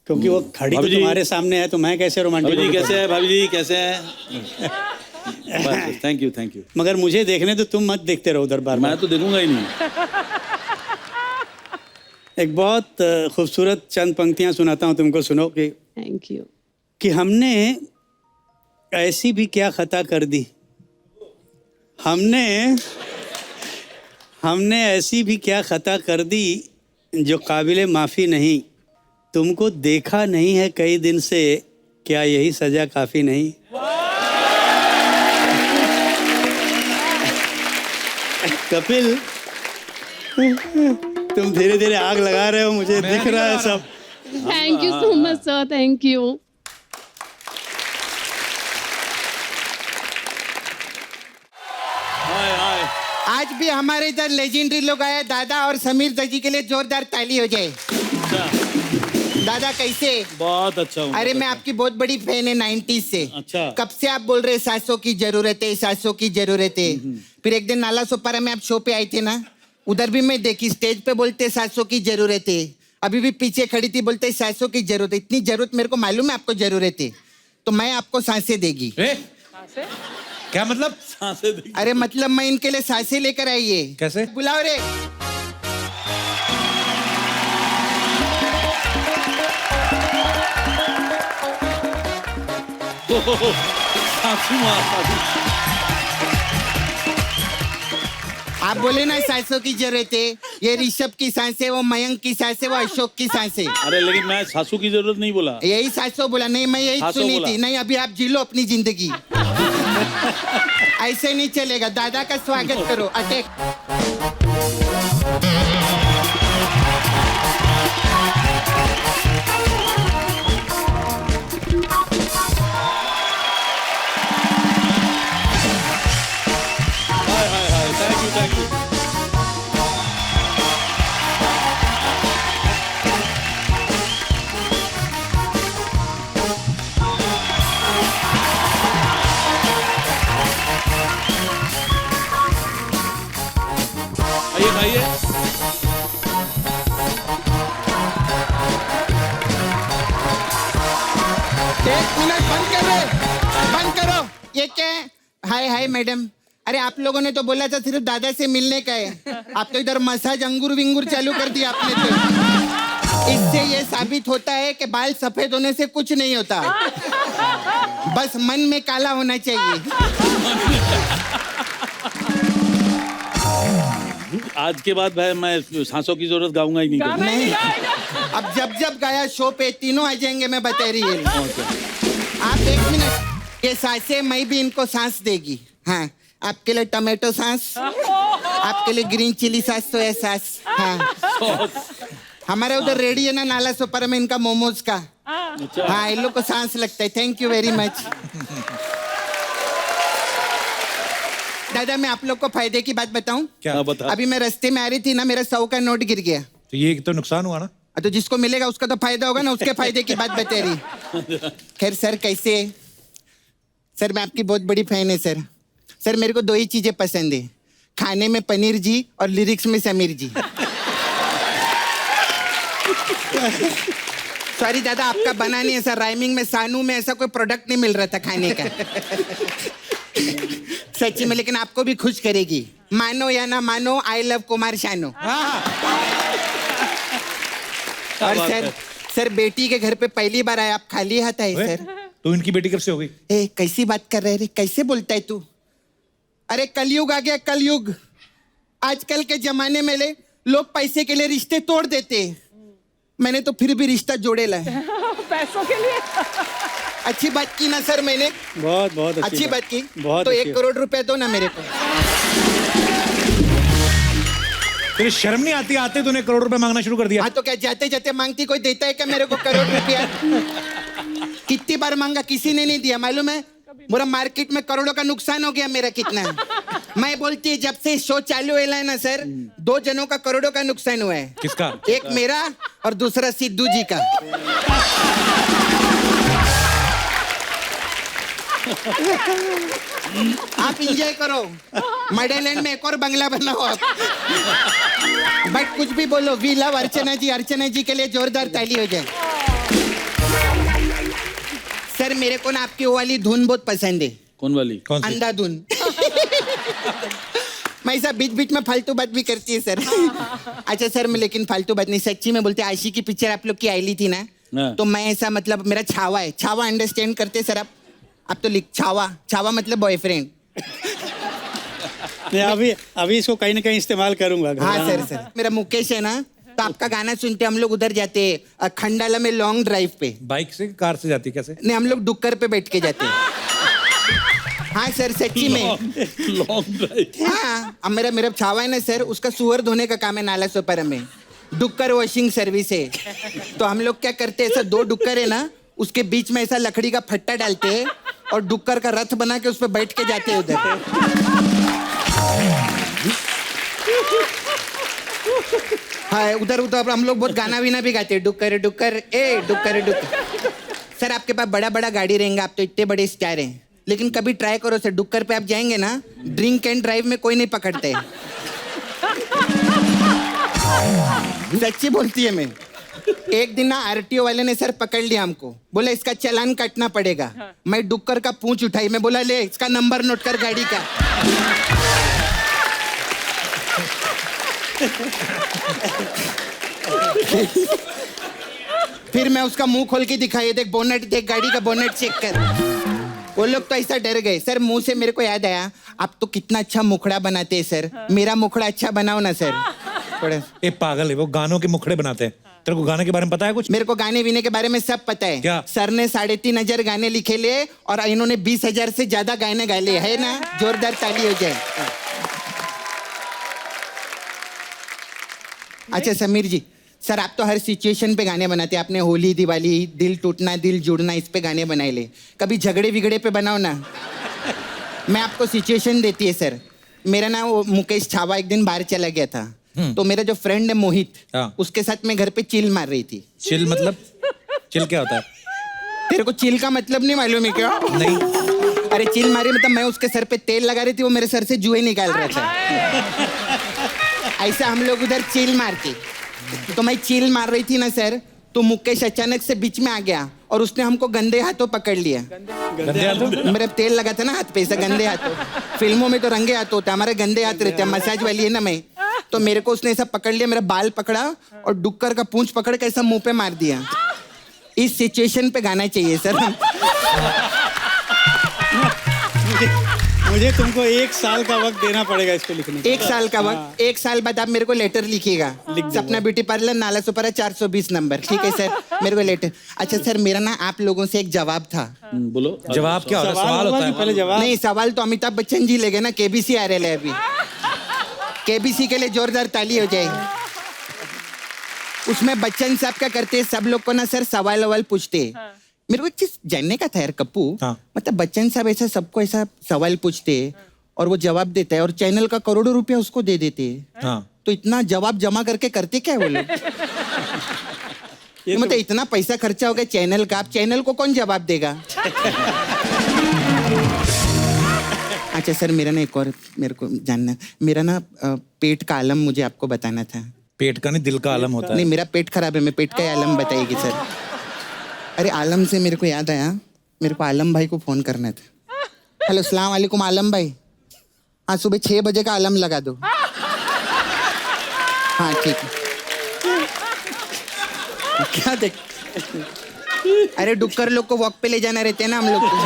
वो खड़ी तो भाभी जी- तुम्हारे सामने है, तो मैं कैसे रोमांटिक? भाभी जी कैसे है? भाभी जी कैसे है? Thank you, thank you. मगर मुझे देखने तो तुम मत देखते रहो उधर बार मैं बार। तो देखूंगा ही नहीं। एक बहुत खूबसूरत चंद पंक्तियां सुनाता हूँ तुमको, सुनो कि थैंक यू। कि हमने ऐसी भी क्या खता कर दी, हमने ऐसी भी क्या खता कर दी जो काबिले माफ़ी नहीं, तुमको देखा नहीं है कई दिन से, क्या यही सजा काफ़ी नहीं? कपिल, तुम धीरे धीरे आग लगा रहे हो, मुझे दिख रहा है सब। Thank you so much sir, thank you. आज भी हमारे इधर लेजेंडरी लोग आए, दादा और समीर दजी के लिए जोरदार ताली हो जाए। दादा कैसे? बहुत अच्छा हूँ। अरे मैं आपकी बहुत बड़ी फैन है 90s से। अच्छा। कब से आप बोल रहे सासों की जरूरत है, सासों की जरूरत है। फिर एक दिन नाला सोपारा में आप शो पे आए थे ना, उधर भी मैं देखी, स्टेज पे बोलते सासों की जरूरत है। अभी भी पीछे खड़ी थी, बोलते सासों की जरूरत है। इतनी जरूरत मेरे को मालूम है आपको जरूरत है, तो मैं आपको सांसें देगी। क्या मतलब? सांसें देगी? अरे मतलब मैं इनके लिए सांसें लेकर आई है। कैसे? बुलाओ रे। सासू माँ, आप बोले ना सांसों की जरूरत है, ये ऋषभ की सांसें, वो मयंक की सांसें, वो अशोक की सांसें। अरे लेकिन मैं सासू की जरूरत नहीं बोला। यही सांसों बोला। नहीं, मैं यही सांसों सुनी बोला। थी। नहीं, अभी आप जी लो अपनी जिंदगी। ऐसे नहीं चलेगा। दादा का स्वागत करो। Attack. Thank you, thank you. आइए खाइए। एक मिनट, बंद कर रहे, बंद करो। ये क्या है? हाय हाय मैडम। अरे आप लोगों ने तो बोला था सिर्फ दादा से मिलने का है, आप तो इधर मसाज अंगूर विंगूर चालू कर दिया आपने तो। इससे ये साबित होता है कि बाल सफेद होने से कुछ नहीं होता, बस मन में काला होना चाहिए। आज के बाद भाई मैं सांसों की जरूरत गाऊंगा ही नहीं कभी। नहीं, अब जब गाया शो पे तीनों आ जाएंगे, मैं बता रही हूँ। आप एक मिनट, ये सांसें मैं भी इनको सांस देगी। हाँ, आपके लिए टमाटो सांस, आपके लिए ग्रीन चिली सांस, सोया सांस। हाँ, हमारे उधर रेडी है ना नाला सोपारा में इनका मोमोज का। हाँ, इन लोग को सांस लगता है। Thank you very much. दादा, मैं आप लोग को फायदे की बात बताऊं? क्या बता? अभी मैं रास्ते में आ रही थी ना, मेरा 100 का नोट गिर गया। तो ये तो नुकसान हुआ ना। तो जिसको मिलेगा उसका तो फायदा होगा ना, उसके फायदे की बात बता रही। खैर सर, कैसे? सर मैं आपकी बहुत बड़ी फैन है सर। सर मेरे को 2 ही चीजें पसंद है, खाने में पनीर जी और लिरिक्स में समीर जी। सॉरी दादा, आपका बना नहीं है सर, राइमिंग में सानू में ऐसा कोई प्रोडक्ट नहीं मिल रहा था खाने का। सच्ची में, लेकिन आपको भी खुश करेगी, मानो या ना मानो, आई लव कुमार शानू। और सर बेटी के घर पे पहली बार आए, आप खाली हाथ आए सर। तो इनकी बेटी कब से हो गई? ए, कैसी बात कर रहे रे, कैसे बोलता है तू? अरे कलयुग आ गया, कलयुग। आजकल के जमाने में लोग पैसे के लिए रिश्ते तोड़ देते, मैंने तो फिर भी रिश्ता जोड़ेला है। पैसों के लिए। अच्छी बात की ना सर मैंने? बहुत बहुत अच्छी बात की। बहुत तो अच्छी 1 करोड़ रुपए दो ना मेरे को। तेरे शर्म नहीं आती? आते तूने करोड़ रुपए मांगना शुरू कर दिया। हाँ, तो क्या जाते जाते मांगती कोई देता है क्या मेरे को करोड़ रुपया? कितनी बार मांगा, किसी ने नहीं दिया, मालूम है? पूरा मार्केट में करोड़ों का नुकसान हो गया मेरा। कितना? मैं बोलती है, जब से शो चालू हुआ है ना सर, 2 जनों का करोड़ों का नुकसान हुआ है। किसका? एक मेरा और दूसरा सिद्धू जी का। आप इंजॉय करो, मडेलैंड में एक और बंगला बनाओ आप। बट कुछ भी बोलो, वी लव अर्चना जी। अर्चना जी के लिए जोरदार ताली हो जाए। सर मेरे को ना आपकी वो वाली धुन बहुत पसंद है। कौन वाली? कौन सी? अंधाधुन। मैं ऐसा बीच बीच में फालतू बात भी करती है सर। अच्छा सर, मैं लेकिन फालतू बात नहीं, सच्ची में बोलते, आशी की पिक्चर आप लोग की आईली थी ना, तो मैं ऐसा मतलब मेरा छावा है। छावा अंडरस्टैंड करते सर आप तो लिख छावा मतलब बॉयफ्रेंड। अभी इसको कहीं ना कहीं इस्तेमाल करूंगा। हाँ सर मेरा मुकेश है ना, तो आपका गाना सुनते हम लोग उधर जाते हैं खंडाला में लॉन्ग ड्राइव पे। बाइक से, कार से जाती? कैसे? नहीं, हम लोग डुक्कर पे बैठ के जाते हैं। हाँ सर, सच्ची में। Long drive. हाँ, अब मेरा छावा है ना सर, उसका सुअर धोने का काम है नाला सोपारा में। डुक्कर वॉशिंग सर्विस है। तो हम लोग क्या करते हैं, ऐसा 2 डुक्कर है ना, उसके बीच में ऐसा लकड़ी का फट्टा डालते हैं और डुक्कर का रथ बना के उस पर बैठ के जाते हैं उधर। हाँ, उधर हम लोग बहुत गाना वीना भी गाते हैं, डुक्कर डुक्कर ए डुक्कर डुक्कर। सर आपके पास बड़ा बड़ा गाड़ी रहेंगे, आप तो इतने बड़े स्टार हैं, लेकिन कभी ट्राई करो सर, डुक्कर पे आप जाएंगे ना, ड्रिंक एंड ड्राइव में कोई नहीं पकड़ते। सच्ची बोलती है मैं। एक दिन ना आरटीओ वाले ने सर पकड़ लिया हमको, बोला इसका चालान काटना पड़ेगा। मैं डुक्कर का पूंछ उठाई, मैं बोला ले इसका नंबर नोट कर गाड़ी का। फिर मैं उसका मुंह खोल के दिखाई, देख बोनेट, देख गाड़ी का बोनेट चेक कर। वो लोग तो ऐसा डर गए सर। मुंह से मेरे को याद आया, आप तो कितना अच्छा मुखड़ा बनाते हैं सर, मेरा मुखड़ा अच्छा बनाओ ना सर। थोड़ा ए पागल है, वो गानों के मुखड़े बनाते हैं। तेरे को गाने के बारे में पता है कुछ? मेरे को गाने वीने के बारे में सब पता है। क्या? सर ने 3,500 गाने लिखे ले और इन्होंने 20,000 से ज्यादा गाने गा लिए है ना। जोरदार ताली हो जाए। अच्छा समीर जी, सर आप तो हर सिचुएशन पे गाने बनाते हैं। आपने होली, दिवाली, दिल टूटना दिल जुड़ना, इस पे गाने बनाए ले। कभी झगड़े विगड़े पे बनाओ ना। मैं आपको सिचुएशन देती है सर। मेरा ना वो मुकेश छावा एक दिन बाहर चला गया था, तो मेरा जो फ्रेंड है मोहित, उसके साथ मैं घर पे चिल मार रही थी। चिल मतलब? चिल क्या होता है? तेरे को चिल का मतलब नहीं मालूम है क्या? नहीं। अरे चिल मारी मतलब मैं उसके सर पे तेल लगा रही थी, वो मेरे सर से जुए निकाल रहा था। ऐसा हम लोग उधर चिल मारते। तो मैं चिल मार रही थी ना सर, तो मुकेश अचानक से बीच में आ गया और उसने हमको गंदे हाथों पकड़ लिया। गंदे हाथों? मेरा तेल लगा था ना हाथ पे, ऐसा गंदे हाथों। फिल्मों में तो रंगे हाथ होता है, हमारे गंदे हाथ रहते हैं। मसाज वाली है ना मैं, तो मेरे को उसने ऐसा पकड़ लिया, मेरा बाल पकड़ा और डुक्कर का पूंछ पकड़ के ऐसा मुंह पे मार दिया। इस सिचुएशन पे गाना चाहिए सर। मुझे तुमको 1 साल का वक्त देना पड़ेगा इसको लिखने का। 1 साल का वक्त, 1 साल बाद आप मेरे को लेटर लिखिएगा। सपना ब्यूटी पार्लर, नाला सुपारा, 420 नंबर। ठीक है सर, मेरे को लेटर। अच्छा सर, मेरा ना आप लोगों से एक जवाब था। बोलो। जवाब क्या होता है? सवाल होता है पहले जवाब। नहीं, सवाल तो अमिताभ बच्चन जी ले गए ना, केबीसी आ रहे हैं अभी। केबीसी के लिए जोरदार ताली हो जाएगी। उसमें बच्चन साहब क्या करते हैं, सब लोग को ना सर सवाल पूछते हैं। मेरे को एक चीज जानने का था यार कप्पू, मतलब बच्चन साहब ऐसा सबको ऐसा सवाल पूछते हैं और वो जवाब देता है और चैनल का करोड़ों रुपया उसको दे देते हैं। तो इतना जवाब जमा करके करते क्या है वो लोग? मतलब इतना पैसा खर्चा हो गया चैनल का, आप चैनल को कौन जवाब देगा? अच्छा सर, मेरा ना एक और मेरे को जानना, मेरा ना पेट का आलम मुझे आपको बताना था। पेट का नहीं, दिल का आलम होता है। नहीं, मेरा पेट खराब है, मैं पेट का आलम बताइएगी सर। अरे आलम से मेरे को याद आया, मेरे को आलम भाई को फोन करना था। हेलो, अस्सलाम वालेकुम आलम भाई। हाँ, सुबह 6 बजे का आलम लगा दो। हाँ ठीक है। क्या देख, अरे डुक्कर लोग को वॉक पे ले जाना रहते हैं ना हम लोग को।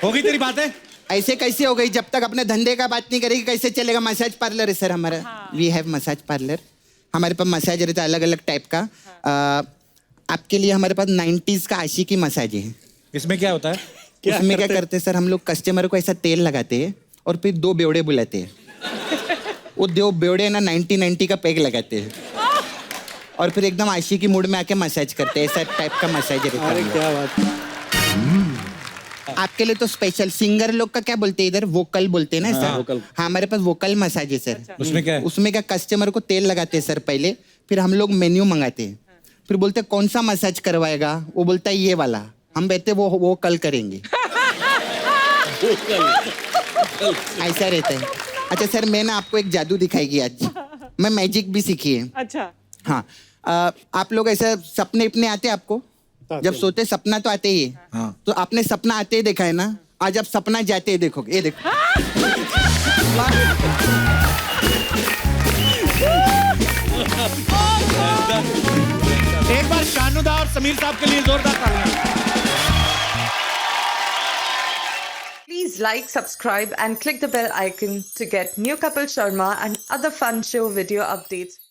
होगी तेरी बातें? ऐसे कैसे हो गई? जब तक अपने धंधे का बात नहीं करेगी कैसे चलेगा? मसाज पार्लर है सर हमारा। We have massage parlour. हमारे पास मसाज रहता है अलग अलग टाइप का। आपके लिए हमारे पास 90s का आशिकी मसाज है। इसमें क्या होता है? उसमें क्या करते हैं सर, हम लोग कस्टमर को ऐसा तेल लगाते हैं और फिर 2 बेवड़े बुलाते हैं। वो 2 बेवड़े ना 90 का पैक लगाते हैं और फिर एकदम आशिकी मूड में आके मसाज करते हैं। ऐसा टाइप का मसाज रहता है। क्या बात। आपके लिए तो स्पेशल सिंगर लोग का क्या बोलते हैं इधर, वोकल बोलते हैं ना सर। हाँ, हमारे पास वोकल मसाज है सर। उसमें क्या है? उसमें क्या, कस्टमर को तेल लगाते हैं सर पहले, फिर हम लोग मेन्यू मंगाते हैं, फिर बोलते हैं कौन सा मसाज करवाएगा, वो बोलता है ये वाला। हम कहते वो कल करेंगे। ऐसा रहता है। अच्छा सर, मैं ना आपको एक जादू दिखाएगी आज। मैं मैजिक भी सीखी है। अच्छा। हाँ, आप लोग ऐसा सपने अपने आते हैं आपको? जब सोते सपना तो आते ही है। तो आपने सपना आते ही देखा है ना, आज आप सपना जाते ही देखोगे। ये देखो। एक बार शानुदा और समीर साहब के लिए जोरदार तालियां। Please like, subscribe and click the bell icon to get new Kapil Sharma and other fun show video updates